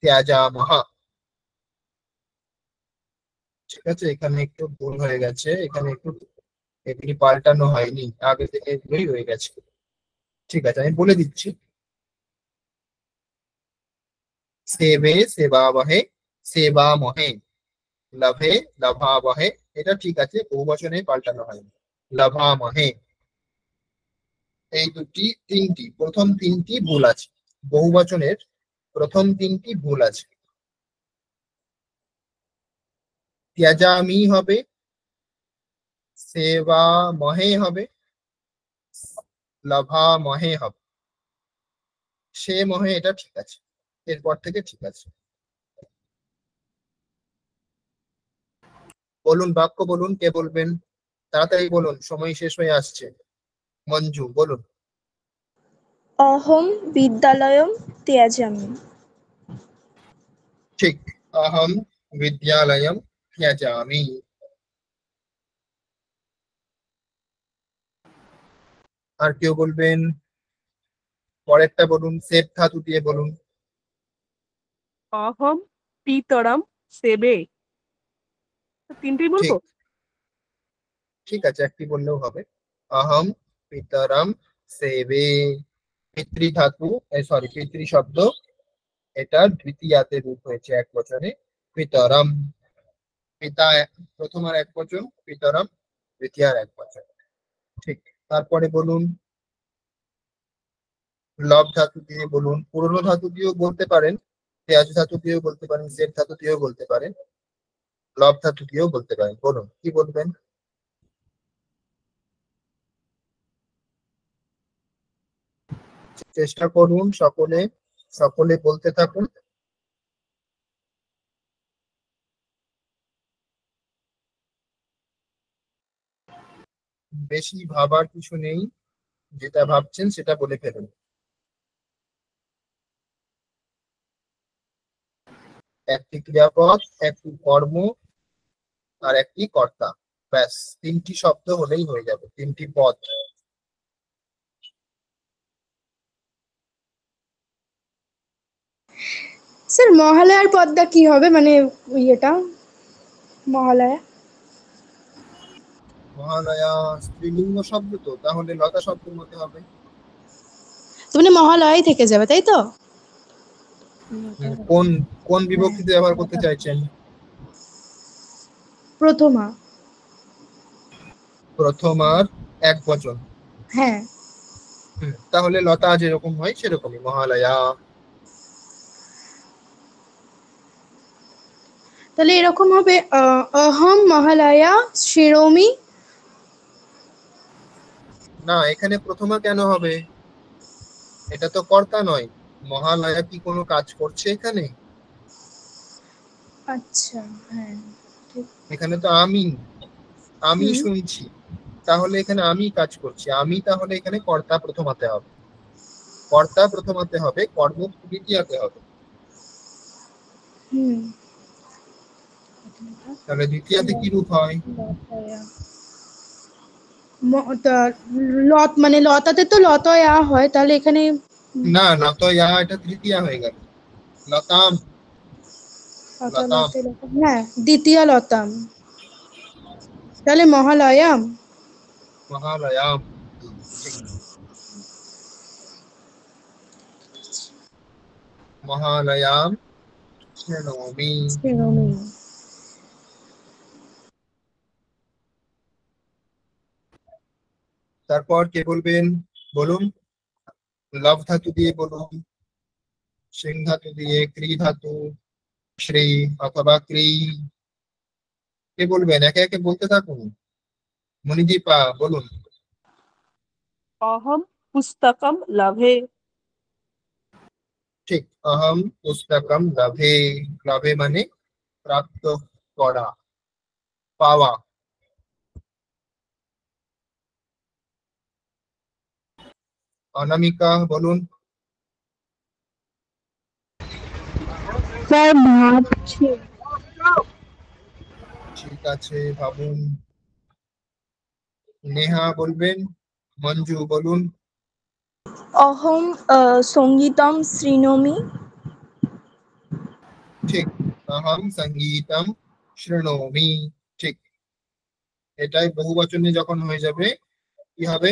ত্যাজামহ। ঠিক আছে, এখানে একটু ভুল হয়ে গেছে, এখানে একটু এগুলি পাল্টানো হয়নি, আগে থেকে এগুলোই হয়ে গেছে। ঠিক আছে, আমি বলে দিচ্ছি। সেবে সেবাবহে সেবামহে, লভে লভাবহে, এটা ঠিক আছে, বহু বচনে পাল্টানো হয়নি। লভামহে, এই দুটি তিনটি প্রথম তিনটি ভুল আছে। বহু বচনের প্রথম তিনটি ভুল আছে। ত্যাজামি হবে, সেবামহে হবে, লভামহে হবে। সে মহে এটা ঠিক আছে, এরপর থেকে ঠিক আছে। বলুন বাক্য বলুন, কে বলবেন? তাড়াতাড়ি বলুন, সময় শেষ হয়ে আসছে। মঞ্জু বলুন। অহম বিদ্যালয়ম ত্যাজামি। ঠিক। অহম বিদ্যালয়ম ত্যাজামি। আর কেউ বলবেন? পরেরটা বলুন, সেব ধাতু দিয়ে বলুন। অহম পিতরম সেবে। তিনটেই বলবো? ঠিক। ঠিক আছে, একটি বললেও হবে। অহম পিতরম সেবে। পিতৃ ধাতু, সরি পিতৃ শব্দ, এটা দ্বিতীয়াতে রূপ হয়েছে এক বচনে। পিতরম, পিতা প্রথম আর এক বচন, পিতরম দ্বিতীয় আর এক বচন। ঠিক। তারপরে বলুন লব ধাতু দিয়ে বলুন। পুরনো ধাতু দিয়েও বলতে পারেন, তেজ ধাতু দিয়েও বলতে পারেন, জেড ধাতু দিয়েও বলতে পারেন, লব ধাতু দিয়েও বলতে পারেন। বলুন কি বলবেন? চেষ্টা করুন সকলে, সকলে বলতে থাকুন। বেশি ভাবার কিছু নেই, যেটা ভাবছেন সেটা বলে ফেলুন। একটি ক্রিয়াপদ, একটি কর্ম, আর একটি কর্তা, ব্যাস তিনটি শব্দ হলেই হয়ে যাবে, তিনটি পদ। স্যার মহালয়ার পদটা কি হবে, মানে ইয়েটা মহালয়া? মহালয়া স্ত্রীলিঙ্গ শব্দ, তো তাহলে লতা শব্দের মধ্যে হবে। তো মানে মহালয়াই থেকে যাবে, তাই তো? কোন কোন বিভক্তিতে ব্যবহার করতে চাইছেন? প্রথমা। প্রথমার এক বচন। হ্যাঁ। তাহলে লতা যেরকম হয় সেরকমই, মহালয়া। তাহলে এরকম হবে অহম মহালয়া শিরোমি। না, এখানে প্রথমা কেন হবে? এটা তো কর্তা নয়। মহালয়া কি কোনো কাজ করছে এখানে? আচ্ছা, হ্যাঁ ঠিক। এখানে তো আমি আমি হুম। শুনছি, তাহলে এখানে আমি কাজ করছি, আমি, তাহলে এখানে কর্তা প্রথমাতে হবে, কর্তা প্রথমাতে হবে, কর্ম দ্বিতীয়াতে হবে। হুম। তাহলে দ্বিতীয়াতে কি রূপ হয়? লত মানে লতাতে তো লতয়া হয়, তাহলে এখানে না, লতয়া এটা তৃতীয়া হয়ে গেল। লতাম, লতাম। হ্যাঁ দ্বিতীয় লতাম, তাহলে মহালয়াম। মহালয়াম, ঠিক। মহালয়াম শৃণোমি। শিরোমি। তারপর কে বলবেন? বলুন। লভ ধাতু দিয়ে বলুন, সিং ধাতু দিয়ে, ক্রি ধাতু, শ্রী অথবা ক্রি। কে বলবেন? একে একে বলতে থাকুন। মণিদীপা বলুন। অহম পুস্তকম লভে। ঠিক, অহম পুস্তকম লভে। লভে মানে প্রাপ্ত করা, পাওয়া। অনামিকা বলুন। স্যার ভাবছি। ঠিক আছে, ভাবুন। নেহা বলবেন। মঞ্জু বলুন। অহম সঙ্গীতম শৃণোমি। ঠিক, অহম সঙ্গীতম শৃণোমি। ঠিক, এটাই বহুবচনে যখন হয়ে যাবে কি হবে?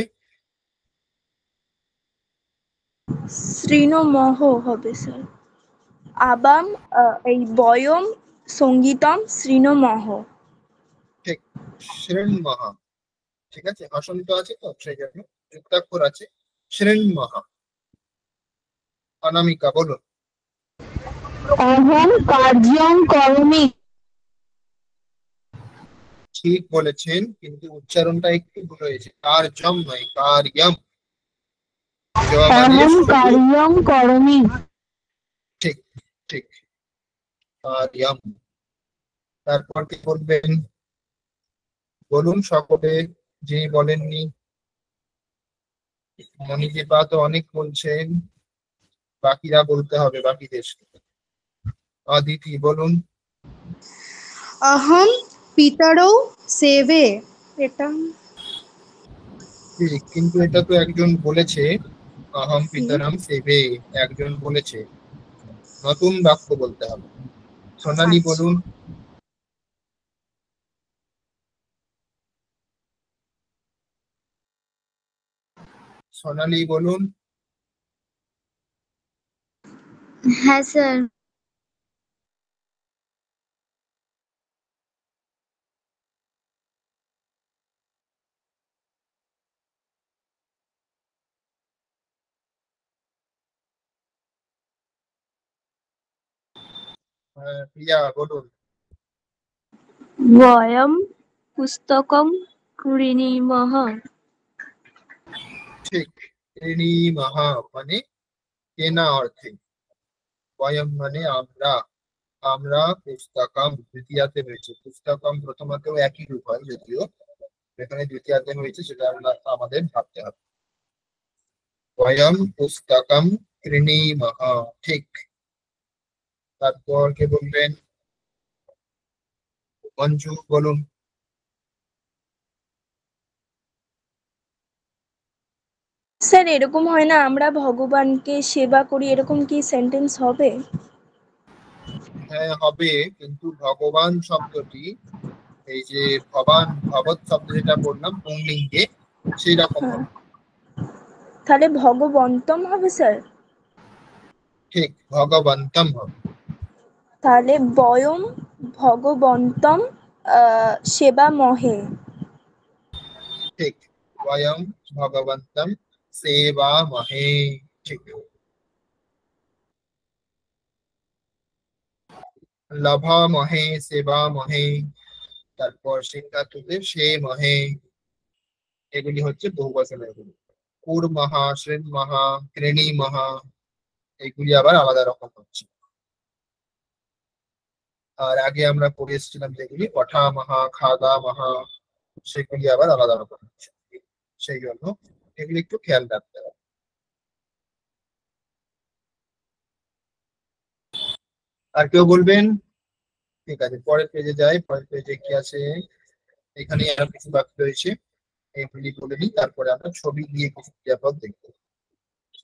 শৃণোমহ হবে স্যার। আবাম এই বয়ম সঙ্গীতম শৃণোমহ। ঠিক, শৃণ্মহা। ঠিক আছে, হসন্ত আছে তো সেই জন্য যুক্তাক্ষর আছে, শৃণ্মহা। অনামিকা বলুন। অহম কার্যং করমি। ঠিক বলেছেন, কিন্তু উচ্চারণটা একটু ভুল হয়েছে, কার্যম নয়, কার্যম। জ মানে অহম শুধু। কার্যং করমি। ঠিক, ঠিক, কার্যম। তারপর কি বলবেন? বলুন সকলে, যিনি বলেননি। মণিদীপা তো অনেক বলছেন, বাকিরা বলতে হবে, বাকিদের। অদিতি বলুন। অহম পিতরৌ সেবে। এটা ঠিক, কিন্তু এটা তো একজন বলেছে, অহম কি? পিতরম সেবে, একজন বলেছে, নতুন বাক্য বলতে হবে। সোনালী আচ্ছা। বলুন। সোনালী বলুন। হ্যাঁ স্যার। প্রিয়া বলুন। বয়ম পুস্তকম ক্রীণীমহ। ঠিক, ক্রীণীমহ মানে কেনা অর্থে, বয়ম মানে আমরা, আমরা পুস্তকম দ্বিতীয়াতে হয়েছে, পুস্তকম প্রথমতেও একই রূপ হয় যদিও এখানে দ্বিতীয়াতে হয়েছে, সেটা আমরা আমাদের ভাবতে হবে। বয়ম পুস্তকম ক্রীণীমহ, ঠিক। তারপর কে বলবেন? মঞ্জু বলুন। স্যার এরকম হয় না আমরা ভগবানকে সেবা করি, এরকম কি সেন্টেন্স হবে? হ্যাঁ হবে, কিন্তু ভগবান শব্দটি এই যে ভবান ভগৎ শব্দ যেটা বললাম পুংলিঙ্গে সেই রকম হ্যাঁ, হবে। তাহলে ভগবন্তম হবে স্যার। ঠিক, ভগবন্তম হবে। তাহলে বয়ম ভগবন্তম সেবা মহে। ঠিক, বয়ম ভগবন্তম সেবামহে, ঠিক। লভামহে সেবামহে, তারপর সিংহাতুতে সে মহে, এগুলি হচ্ছে বহুবচনের গুলি। কুর্মহা, শ্রীমহা, ক্রীণীমহা, এগুলি আবার আলাদা রকম হচ্ছে। আর আগে আমরা পড়ে এসেছিলাম যেগুলি পঠামহা, খাদামহা, সেগুলি আবার আলাদা রকম হচ্ছে। সেই জন্য এগুলি একটু খেয়াল রাখতে হবে। আর কেউ বলবেন? ঠিক আছে, পরের পেজে যাই। পরের পেজে কি আছে? এখানে আরো কিছু বাকি রয়েছে, এগুলি বলে নিই, তারপরে আমরা ছবি দিয়ে কিছু ক্রিয়াপদ দেখবো।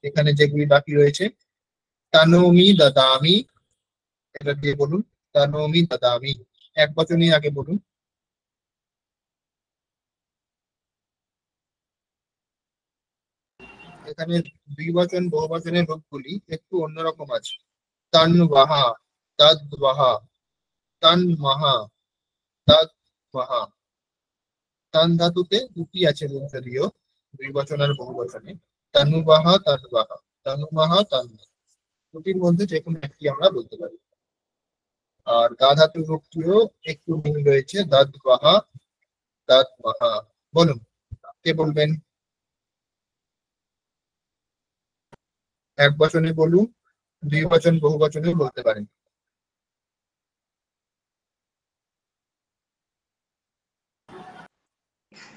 এখানে যেগুলি বাকি রয়েছে, তানোমি দাদামি, এটা দিয়ে বলুন। তানোমি দাদামি, এক বচনই আগে বলুন। এখানে দ্বিবচন বহুবচনের রূপগুলি একটু অন্যরকম আছে। তানবাহা, তাদবাহা, তানমাহা, তাদমাহা। তান ধাতুতে দুটি আছে রূপ, যদিও দ্বিবচন আর বহুবচনে। তানুবাহা, তানবাহা, তানুমাহা, তানমাহা, দুটির মধ্যে যে কোনো একটি আমরা বলতে পারি। আর দা ধাতুর রূপটিও একটু মিল রয়েছে, দাদবাহা, দাদমাহা। বলুন, কে বলবেন? এক বচনে বলুন, দ্বিবচন বহুবচনে বলতে পারেন।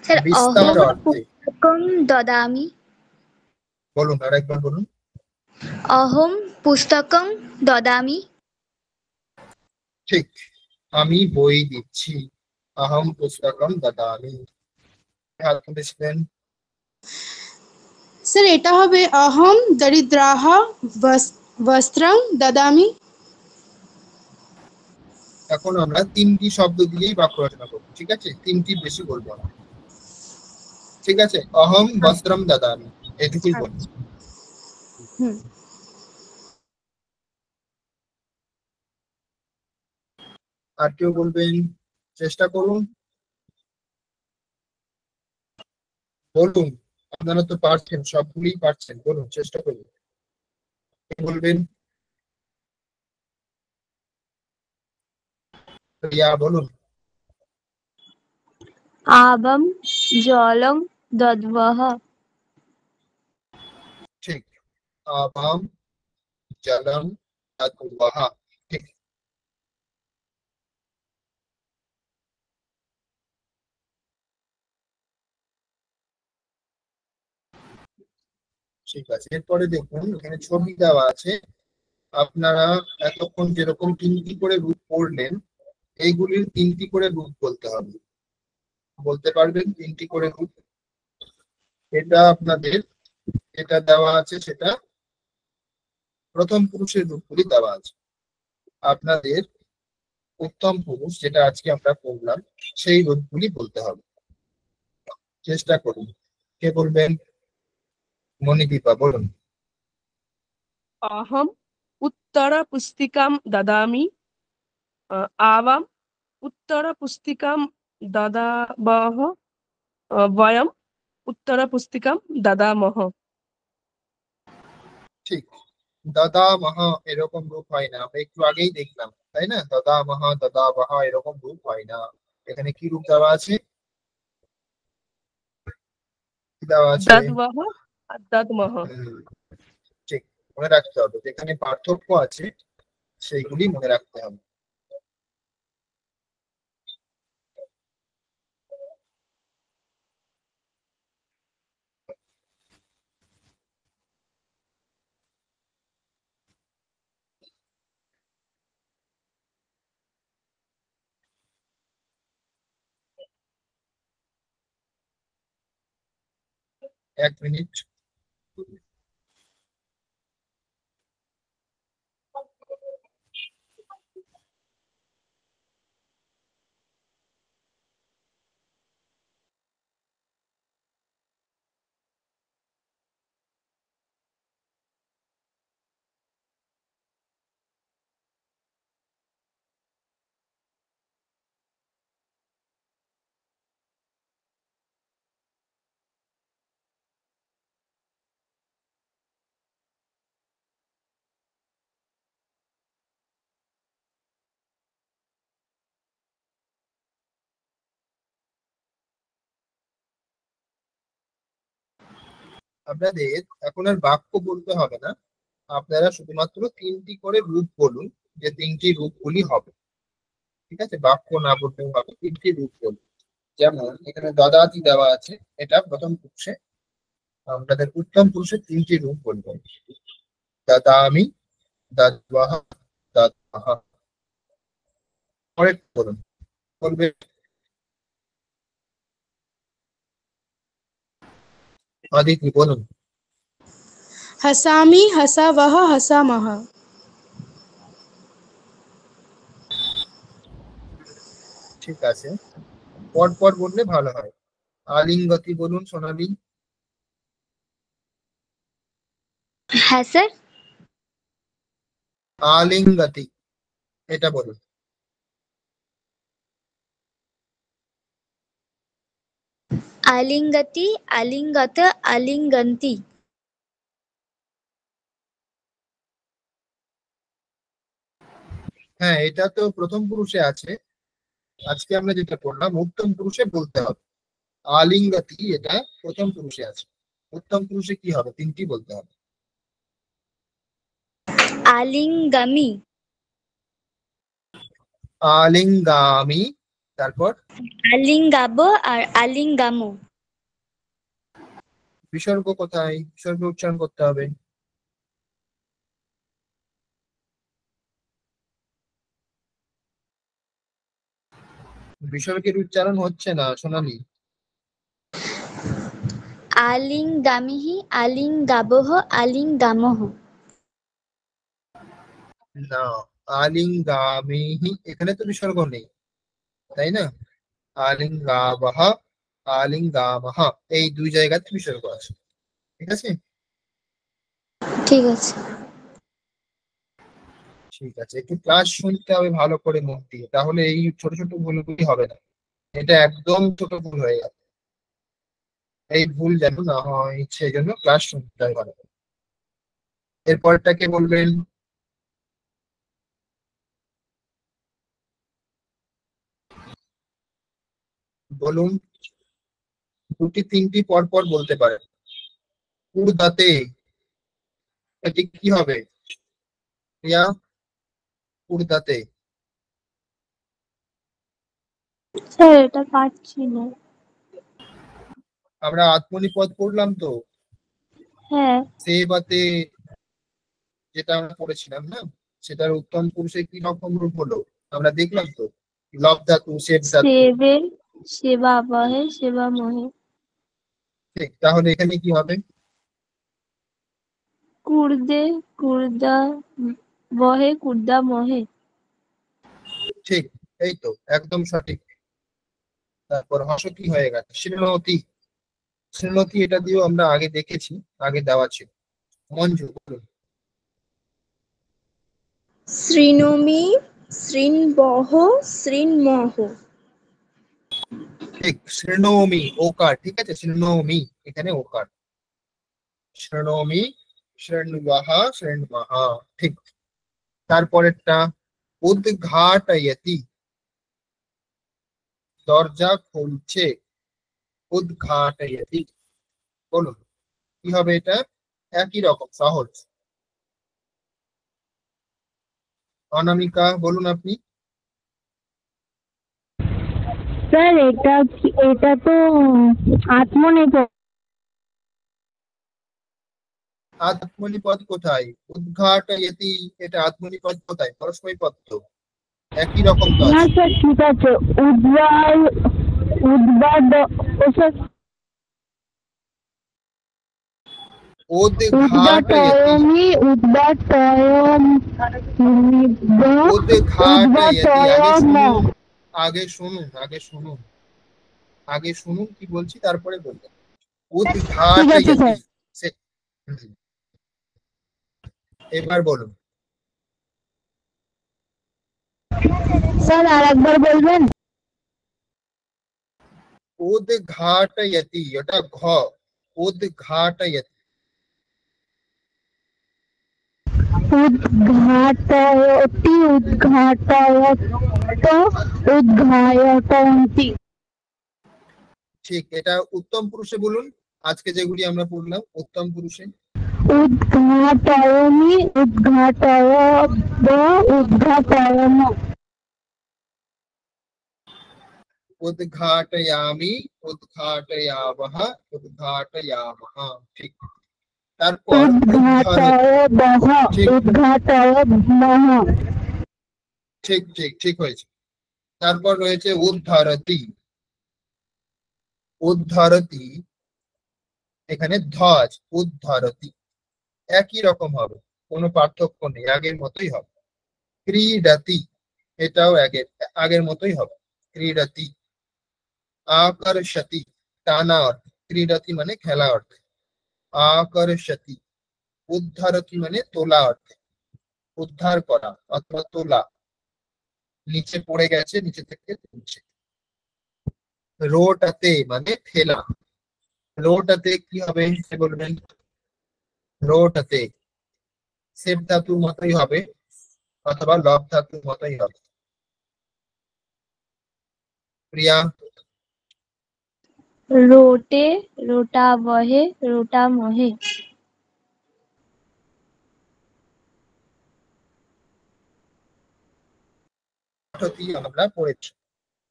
স্যার বিস্তার অহম অর্থে। পুস্তকম দদামি। বলুন, আর একবার বলুন। অহম পুস্তকম দদামি। ঠিক, আমি বই দিচ্ছি। আহম পুস্তকম দদামি। হাত তুলেছিলেন। স্যার এটা হবে অহম দরিদ্রাহ বস্ত্রং দদামি। এখন আমরা তিনটি শব্দ দিয়েই বাক্য রচনা করবো, ঠিক আছে? তিনটি বেশি বলবো না, ঠিক আছে? অহম বস্ত্রম দদামি, এটুকুই বলবো। হুম। আর কেউ বলবেন? চেষ্টা করুন, বলুন। আপনারা তো পারছেন, সবগুলি পারছেন, বলুন, চেষ্টা করুন। কে বলবেন? রিয়া বলুন। আবম জলম দদ্বহ। ঠিক, আবাম জলম তদ্বহ, ঠিক। ঠিক আছে, এরপরে দেখুন এখানে ছবি দেওয়া আছে। আপনারা এতক্ষণ যেরকম তিনটি করে রূপ পড়লেন, এইগুলির তিনটি করে রূপ বলতে হবে। বলতে পারবেন তিনটি করে রূপ? এটা আপনাদের এটা দেওয়া আছে, সেটা প্রথম পুরুষের রূপগুলি দেওয়া আছে। আপনাদের উত্তম পুরুষ, যেটা আজকে আমরা পড়লাম, সেই রূপগুলি বলতে হবে। চেষ্টা করুন, কে বলবেন? মণিদীপা বলুন। अहम उत्तरपुस्तिकां ददामि। आवाम उत्तरपुस्तिकां ददामः। वयम् उत्तरपुस्तिकां ददामः। ঠিক, দাদা মহা এরকম রূপ হয় না, আমরা একটু আগেই দেখলাম, তাই না? দাদা মহা, দাদা বাহা এরকম রূপ হয় না। এখানে কি রূপ দেওয়া আছে? কি দেওয়া আছে? दद्वः আর দদ্মহ। ঠিক, মনে রাখতে হবে যেখানে পার্থক্য আছে সেইগুলি মনে রাখতে হবে। এক মিনিট। আপনাদের এখন আর বাক্য বলতে হবে না, আপনারা শুধুমাত্র তিনটি করে রূপ বলুন, যে তিনটি রূপগুলি হবে। ঠিক আছে, বাক্য না বলতেও হবে, তিনটি রূপ বলুন। যেমন এখানে দদাতি দেওয়া আছে, এটা প্রথম পুরুষে। আপনাদের উত্তম পুরুষের তিনটি রূপ বলবো, দাদামি, দাদবাহ, দাদবাহ। পরের বলুন, বলবে আদিতি বলুন। हसामि हसावः हसामः। ঠিক আছে, পর পর বললে ভালো হয়। আলিঙ্গতি বলুন সোনালি। হ্যাঁ স্যার। আলিঙ্গতি, এটা বলুন। আলিঙ্গতি, আলিঙ্গত, আলিঙ্গন্তি। হ্যাঁ, এটা তো প্রথম পুরুষে আছে, আজকে আমরা যেটা পড়লাম উত্তম পুরুষে বলতে হবে। আলিঙ্গতি এটা প্রথম পুরুষে আছে, উত্তম পুরুষে কি হবে? তিনটি বলতে হবে। আলিঙ্গামি। আলিঙ্গামি, তারপর আলিঙ্গাব আর আলিঙ্গাম। বিসর্গ কোথায়? বিসর্গ উচ্চারণ করতে হবে। বিসর্গের উচ্চারণ হচ্ছে না সোনালি। আলিঙ্গামিহি, আলিঙ্গাবহ, আলিঙ্গামহ। না, আলিঙ্গামিহি এখানে তো বিসর্গ নেই, তাই না? আলিঙ্গাবহ, আলিঙ্গামহ, এই দুই জায়গাতে বিসর্গ আছে। ঠিক আছে, ঠিক আছে। ঠিক আছে, একটু ক্লাস শুনতে হবে ভালো করে মন দিয়ে, তাহলে এই ছোট ছোট ভুলগুলি হবে না। এটা একদম ছোট ভুল হয়ে যাবে, এই ভুল যেন না হয় সেই জন্য ক্লাস শুনতে হয় ভালো করে। এরপরটাকে বলবেন। বলুন, দুটি তিনটি পর পর বলতে পারেন। উড়দাতে, এটি কি হবে প্রিয়া? উড়দাতে। স্যার এটা পাচ্ছি না। আমরা আত্মনিপদ পড়লাম তো, হ্যাঁ। সেবাতে যেটা আমরা পড়েছিলাম না, সেটার উত্তম পুরুষে কি রকম রূপ হলো আমরা দেখলাম তো। লব ধাতু, সেব ধাতু। সেবে, সেবা বহে, সেবা মহে। ঠিক, তাহলে এখানে কি হবে? কুর্দে, কুর্দা বহে, কুর্দা মহে। ঠিক, এই তো একদম সঠিক। তারপর হর্ষ কি হয়ে গেছে? শ্রীণতি। শ্রীণতি এটা দিয়েও আমরা আগে দেখেছি, আগে দেওয়া ছিল। মঞ্জু বলুন। শৃণোমি, শৃণবহ, শৃণমহ। ঠিক, শৃণোমি ওকার, ঠিক আছে, শৃণোমি এখানে ওকার। শৃণোমি, শৃণবাহ, শৃণবাহ। ঠিক, তারপরেরটা উদ্ঘাটয়তি, দরজা খুলছে। উদ্ঘাটয়তি বলুন, কি হবে এটা? একই রকম, সহজ। অনামিকা বলুন আপনি। স্যার এটা তো আত্মনির্ভর। আত্মনিপদ কোথায়? উদ্ঘাটয়তি, এটা আত্মনিপদ কোথায়? পরস্মৈ পদ তো, একই রকম তো না আছে। স্যার, ঠিক আছে। উদ্বাদ ও স্যার, উদ্ঘাটয়তি, উদ্বাটয়মি উদ্বাটয়ম উদ্ঘাটয়তি। উদ্বাটয়ম। আগে শুনুন, আগে শুনুন কি বলছি, তারপরে বলবেন। ঠিক আছে উদ্ঘাটয়তি। স্যার। হুম, এবার বলুন। স্যার আর একবার বলবেন। উদ্ঘাটয়তি, এটা ঘ। উদ্ঘাটয়তি। উদ্ঘাটয়তি উদ্ঘাটয়ত উদ্ঘাটয়ন্তি। ঠিক, এটা উত্তম পুরুষে বলুন। আজকে যেগুলি আমরা পড়লাম উত্তম পুরুষে। উদ্ঘাটয়মি উদ্ঘাটয়ব উদ্ঘাটয়ম। উদ্ঘাটয়ামি উদ্ঘাটয়াবহ উদ্ঘাটয়ামহ। ঠিক। তারপর উদ্ধারতি। উদ্ঘাটয়বহ ঠিক উদ্ঘাটয়বহ। ঠিক ঠিক ঠিক হয়েছে। তারপর রয়েছে উদ্ধারতি। উদ্ধারতি, এখানে ধ আছে, উদ্ধারতি। একই রকম হবে, কোনো পার্থক্য নেই, আগের মতোই হবে। ক্রীডতি, এটাও আগের মতোই হবে, ক্রীডতি। আকর্ষতি, টানা অর্থ। ক্রীডতি মানে খেলা অর্থে। আকর্ষতি। উদ্ধারতি মানে তোলা অর্থে, উদ্ধার করা অথবা তোলা, নিচে পড়ে গেছে, নিচে থেকে তুলছে। রোটাতে মানে ফেলা। রোটাতে কি হবে সে বলবেন। রোটাতে সেট ধাতুর মতোই হবে অথবা লব ধাতুর মতোই হবে। প্রিয়া। रोटे रोटावहे रोटामहे। পঠতি আমরা পড়েছি,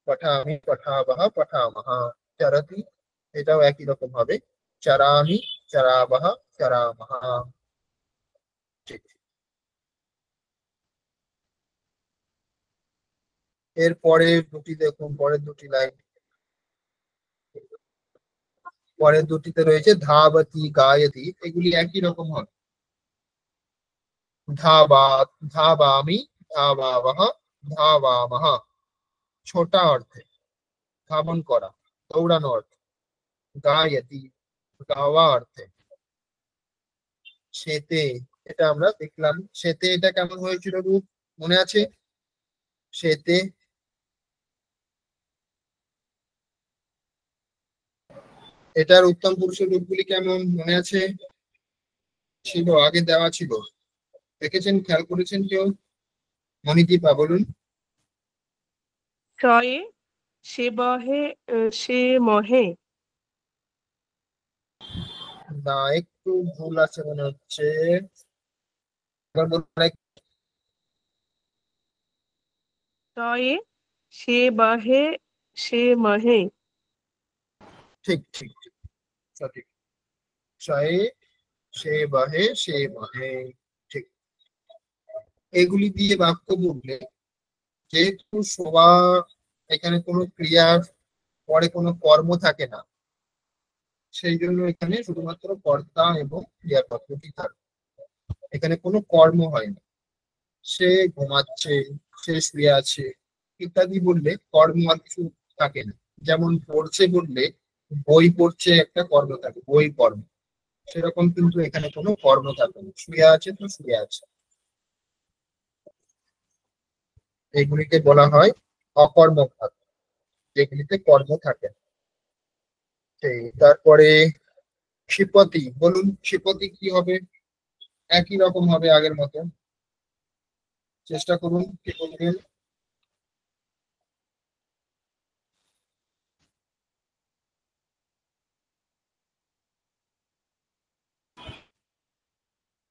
পঠামি পঠাবহ পঠামহ। চরতি, এটাও একই রকম হবে, চরামি চরাবহ চরামহ। ঠিক। এর পরের দুটি দেখুন, পরের দুটি লাইন। পরের দুটিতে রয়েছে ধাবতি গায়তি, এগুলি একই রকম হবে। ধাবা, ধাবামি ধাবাবহ ধাবামহ। ছোটা অর্থে, ধাবন করা, দৌড়ানো অর্থে। গায়তি, গাওয়া অর্থে। সেতে, এটা আমরা দেখলাম, সেতে এটা কেমন হয়েছিল রূপ মনে আছে? সেতে, এটার উত্তম পুরুষের রূপগুলি কেমন মনে আছে? ছিল, আগে দেওয়া ছিল, দেখেছেন, খেয়াল করেছেন কেউ? মণিদীপা বলুন। ক্ষয়ে সে বহে সে মহে। না, একটু ভুল আছে মনে হচ্ছে, এবার বলুন ক্ষয়ে সে বহে সে মহে। ঠিক ঠিক ঠিক, সঠিক। ছয়ে সে বহে সে বহে। ঠিক। এগুলি দিয়ে বাক্য বললে, যেহেতু শোভা, এখানে কোনো ক্রিয়ার পরে কোনো কর্ম থাকে না, সেই জন্য এখানে শুধুমাত্র কর্তা এবং ক্রিয়াপদটি থাকে, এখানে কোনো কর্ম হয় না। সে ঘুমাচ্ছে, সে শুয়ে আছে ইত্যাদি বললে কর্ম আর কিছু থাকে না। যেমন পড়ছে বললে বই পড়ছে একটা কর্ম থাকে, বই কর্ম, সেরকম কিন্তু এখানে কোনো কর্ম থাকে না, শুয়ে আছে তো শুয়ে আছে। এগুলিকে বলা হয় অকর্মক ধাতু, যেগুলিতে কর্ম থাকে না। সেই, তারপরে ক্ষিপতি বলুন, ক্ষিপতি কি হবে? একই রকম হবে আগের মতো, চেষ্টা করুন কি বলবেন।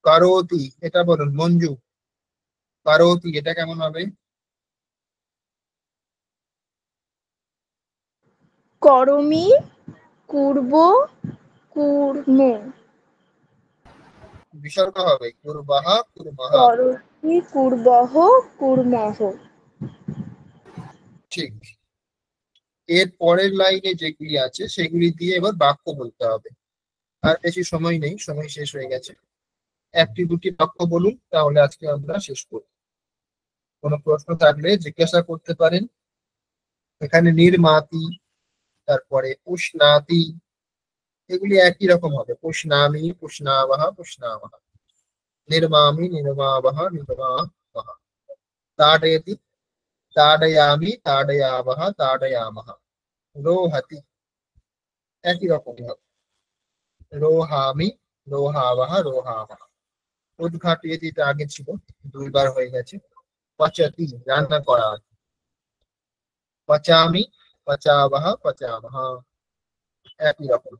কারোতি, এটা বলুন মঞ্জু। কারোতি এটা কেমন হবে? করমি, কুর্ব, কুর্ম। বিসর্গ হবে কুরবাহা কুরমাহা। করমি, কুর্বহ, কুর্মহ। ঠিক। এর পরের লাইনে যেগুলি আছে সেগুলি দিয়ে এবার বাক্য বলতে হবে। আর বেশি সময় নেই, সময় শেষ হয়ে গেছে। একটি দুটি বাক্য বলুন, তাহলে আজকে আমরা শেষ করব। কোনো প্রশ্ন থাকলে জিজ্ঞাসা করতে পারেন। এখানে নির্মাতি, তারপরে উষ্ণাতি, এগুলি একই রকম হবে। উষ্ণামি, উষ্ণাবহ, উষ্ণাবহ। নির্মামি, নির্মাবহ, নির্মাবহ। তাড়য়তি, তাড়য়ামি, তাড়য়াবহ, তাড়য়ামহ। রোহতি, একই রকম হবে। রোহামি, রোহাবহ, রোহামহ। উদ্ঘাটয়তি এটা আগে ছিল, দুইবার হয়ে গেছে। পচতি, রান্না করা। পচামি, পচাবহ, পচামহ। একই রকম।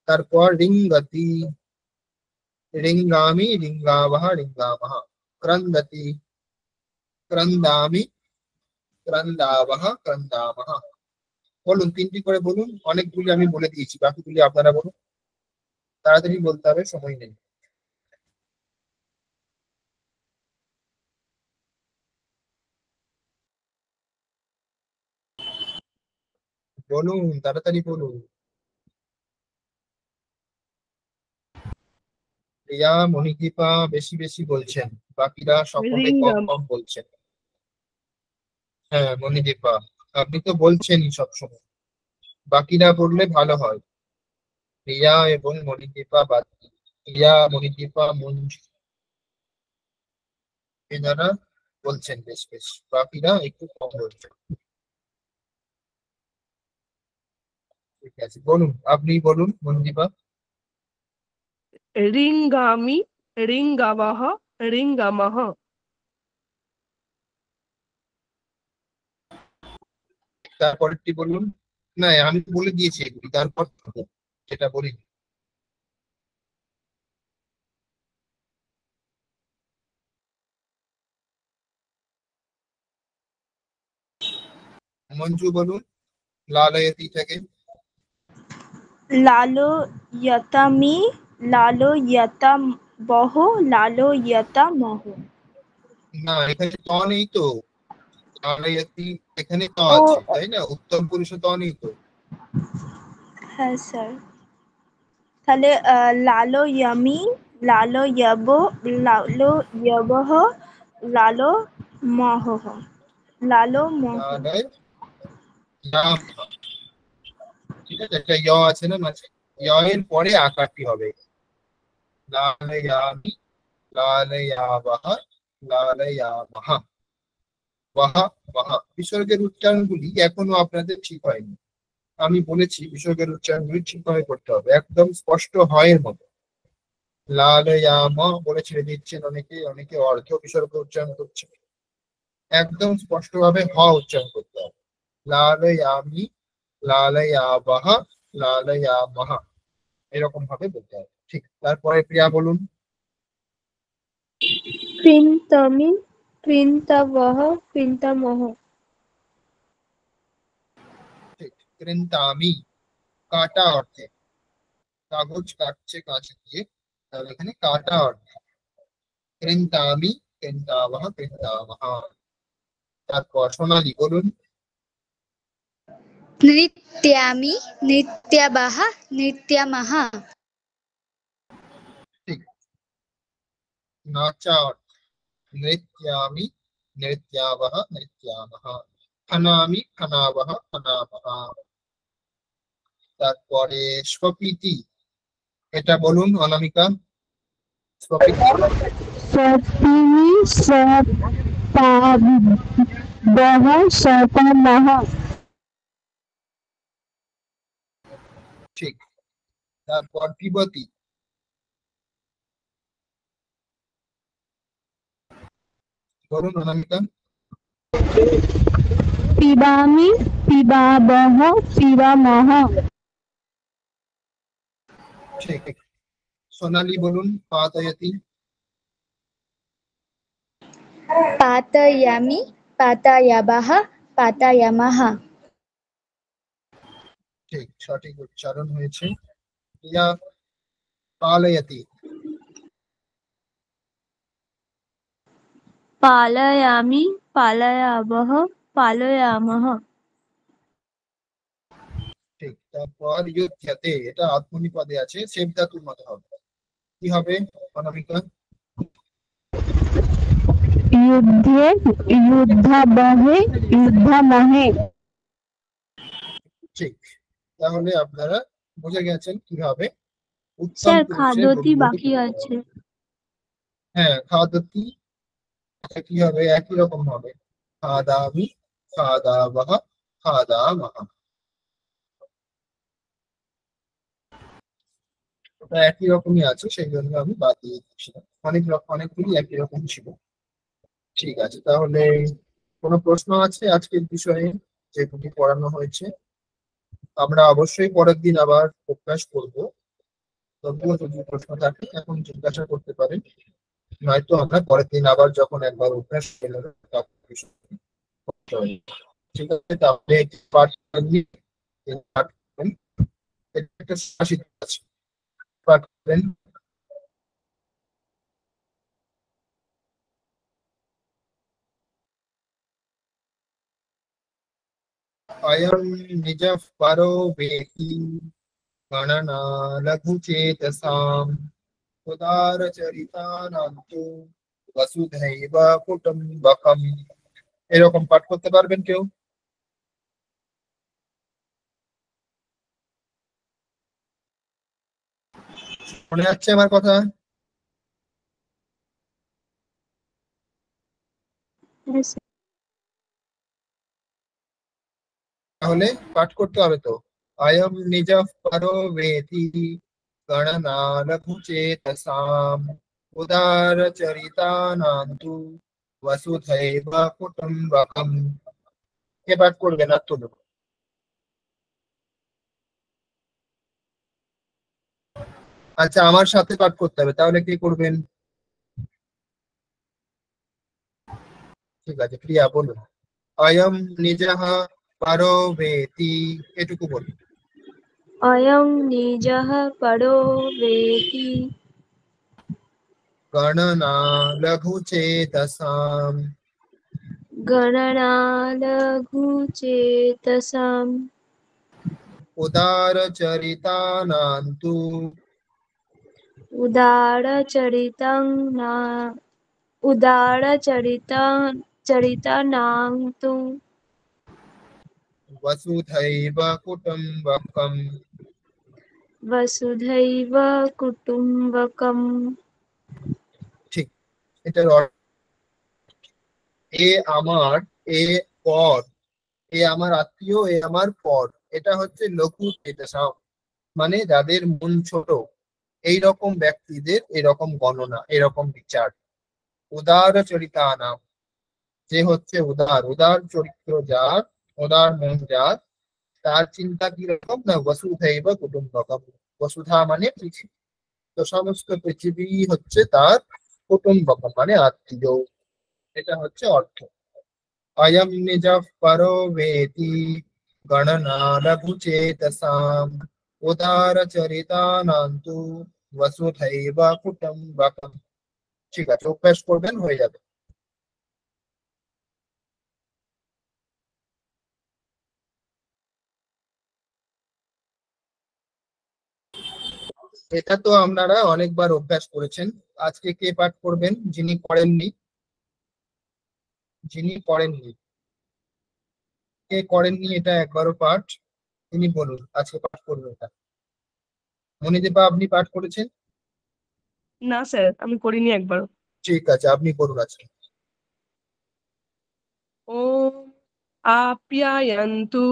তারপর রিঙ্গতি, রিঙ্গামি, রিঙ্গাবহ, রিঙ্গামহ। ক্রন্দতি, ক্রন্দামি, ক্রন্দাবহ, ক্রন্দামহ। বলুন, তিনটি করে বলুন। অনেকগুলি আমি বলে দিয়েছি, বাকিগুলি আপনারা বলুন। তাড়াতাড়ি বলতে হবে, সময় নেই। বলুন, তাড়াতাড়ি বলুন। রিয়া, মণিদীপা বেশি বেশি বলছেন, বাকিরা সকলে কম রিঙ্গাম। কম বলছেন। হ্যাঁ মণিদীপা, আপনি তো বলছেনই সবসময়, বাকিরা বললে ভালো হয়। রিয়া এবং মণিদীপা বাদ দিয়ে। রিয়া, মণিদীপা, মঞ্জু, এনারা বলছেন বেশ বেশ, বাকিরা একটু কম বলছেন। ঠিক আছে, বলুন, আপনি বলুন মণিদীপা। রিঙ্গামি, রিঙ্গাবহ, রিঙ্গামহ। তারপরেরটি বলুন। না, আমি তো বলে দিয়েছি এগুলি, তারপর যেটা বলি। মঞ্জু বলুন, লালয়তি থেকে। লালো ইয়তামি, লালো ইয়তাম বহ, লালো ইয়তামহ। না, এখানে ত নেই তো। লালয়তি এখানে ত ও আছে, তাই না? উত্তম পুরুষে ত নেই তো। হ্যাঁ স্যার। তাহলে লালো ইয়ামি, লালো ইয়াব, লালো ইয়াবহ, লালো মহ, লালো মহ। লালয় ইয়াম। ঠিক আছে, একটা য় আছে না মাঝে, য় এর পরে আকারটি হবে। লালয়ামি, লালয়াবহ, লালয়ামহ। ওয়াহ, ওয়াহ। বিসর্গের উচ্চারণগুলি এখনো আপনাদের ঠিক হয়নি। আমি বলেছি বিসর্গের উচ্চারণগুলি ঠিকভাবে করতে হবে, একদম স্পষ্ট হয় এর মতো। লালয়াম বলে ছেড়ে দিচ্ছেন অনেকে, অনেকে অর্ধ বিসর্গ উচ্চারণ করছে। একদম স্পষ্টভাবে হ উচ্চারণ করতে হবে। লালয়ামি, লালয়াবহ, লালয়ামহ, এরকম ভাবে বলতে হবে। ঠিক, তারপরে প্রিয়া বলুন। ক্রিন্তমি, ক্রিন্তবহ, ক্রিন্তমহ। ঠিক। কৃন্তামি, কাটা অর্থে, কাগজ কাটছে কাঁচি দিয়ে, তাহলে এখানে কাটা অর্থে। কৃন্তামি, কৃন্তাবহ, কৃন্তামহ। তারপর সোনালি বলুন। নৃত্যামি, নৃত্যাবহ, নৃত্যামহ। ঠিক। নাচা অর্থে, নৃত্যামি, নৃত্যাবহ, নৃত্যামহ। খানামি, খানাবহ, খানামহ। তারপরে স্বপিতি, এটা বলুন অনামিকা। স্বপিতি, সপিনি, সপাবহ, সপামহ। ঠিক। তারপর পিবতি, বলুন অনামিকা। পিবামি, পিবাবহ, পিবামহ। ঠিক। সোনালী বলুন পাতয়তি। पातयामि पातयावः पातयामः ঠিক, সঠিক উচ্চারণ হয়েছে। প্রিয়া পালয়তি। पालयामि पालयावः पालयामः ঠিক, তারপর ইয়ুধ্যতে, এটা আত্মনিপদে আছে, সেব ধাতুর মতো হবে। কি হবে অনামিকা? युद्धे युद्धबहे युद्धमहे ঠিক, তাহলে আপনারা বুঝে গেছেন কিভাবে উত্তম স্যার পুরুষের খাদ্যটি গুণগুলি বাকি প্রকাশ আছে। করে। হ্যাঁ, খাদ্যটি কি হবে? একই রকম হবে, খাদামি খাদাবাহ খাদামাহ। ওটা একই রকমই আছে, সেই জন্য আমি বাদ দিয়ে দিচ্ছিলাম। অনেকগুলি একই রকম ছিল। ঠিক আছে, তাহলে কোনো প্রশ্ন আছে আজকের বিষয়ে যেগুলি পড়ানো হয়েছে? আমরা অবশ্যই পরের দিন আবার অভ্যাস করব। তবুও যদি প্রশ্ন থাকে এখন জিজ্ঞাসা করতে পারেন, নয়তো আমরা পরের দিন আবার যখন একবার অভ্যাস করে নেব তখন বিষয়টি করতে হবে। ঠিক আছে, তাহলে একটি পাঠ করবি, এই পাঠ করবেন। এটা একটা শাসিত আছে, পাঠ করবেন। अयं निजः परो वेति गणना लघुचेतसाम् उदारचरितानां तु वसुधैव कुटुम्बकम्। এরকম পাঠ করতে পারবেন কেউ? মনে যাচ্ছে আমার কথা? তাহলে পাঠ করতে হবে তো। अयं निजः परो वेति गणना लघुचेतसाम् उदारचरितानां तु वसुधैव कुटुम्बकम्। কে পাঠ করবেন আর তুলুন। আচ্ছা, আমার সাথে পাঠ করতে হবে, তাহলে কে করবেন? ঠিক আছে, প্রিয়া বলুন। অয়ম নিজহ পারো বেতি, এটুকু বলুন। अयं निजः परो वेति গণনা লঘু চেতসাম गणना लघुचेतसाम् উদার চরিতানান্তু उदारचरितं ना उदारचरितानां तु वसुधैव कुटुम्बकम्। वसुधैव कुटुम्बकम्। ঠিক, এটার অর্থ এ আমার, এ পর, এ আমার আত্মীয়, এ আমার পর। এটা হচ্ছে লঘু চেতসাম, মানে যাদের মন ছোট, এই রকম ব্যক্তিদের এরকম গণনা, এরকম বিচার। উদার চরিতানাম, যে হচ্ছে উদার, উদার চরিত্র যার, উদার মন যার, তার চিন্তা কিরকম না বসুধৈব কুটুম্বকম। বসুধা মানে পৃথিবী, তো সমস্ত পৃথিবী হচ্ছে তার কুটুম্বকম মানে আত্মীয়। এটা হচ্ছে অর্থ। অয়ম নিজঃ পরো বেতি গণনা লঘু চেতসাম উদার চরিতানান্তু বসুধৈব কুটুম্বকম। ঠিক আছে, অভ্যাস করবেন, হয়ে যাবে। এটা তো আপনারা অনেকবার অভ্যাস করেছেন। আজকে কে পাঠ করবেন? যিনি করেননি, যিনি করেননি, কে করেননি এটা একবারও পাঠ, তিনি বলুন আজকে পাঠ করবেন এটা। মনিদীপা, আপনি পাঠ করেছেন? না স্যার, আমি করিনি একবার। ঠিক আছে, আপনি করুন আজকে। ওম আপ্যায়ন্তু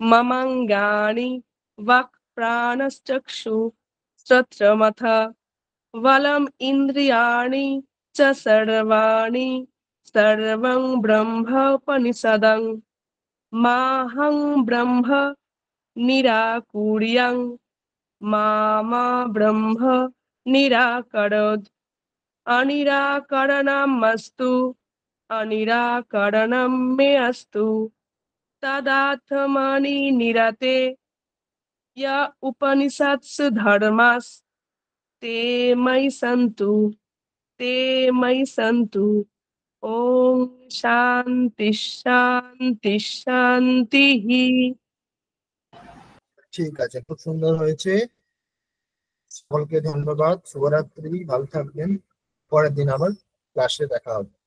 মমাঙ্গানি বাক প্রাণশ্চক্ষু শ্রোত্রমথ বলম ইন্দ্রিয়াণি চ সর্বাণি সর্বং ব্রহ্মোপনিষদং মাহং ব্রহ্ম নিরাকুর্যং মামা ব্রহ্ম নিরাকরোৎ অনিরাকরণমস্তু অনিরাকরণম মে অস্তু তদাত্মনি নিরতে या उपनिषत्सु धर्मास् ते मयि सन्तु ओम शांति शांति शांति। ঠিক আছে, খুব সুন্দর হয়েছে। সকলকে ধন্যবাদ, শুভরাত্রি, ভালো থাকবেন। পরের দিন আবার ক্লাসে দেখা হবে।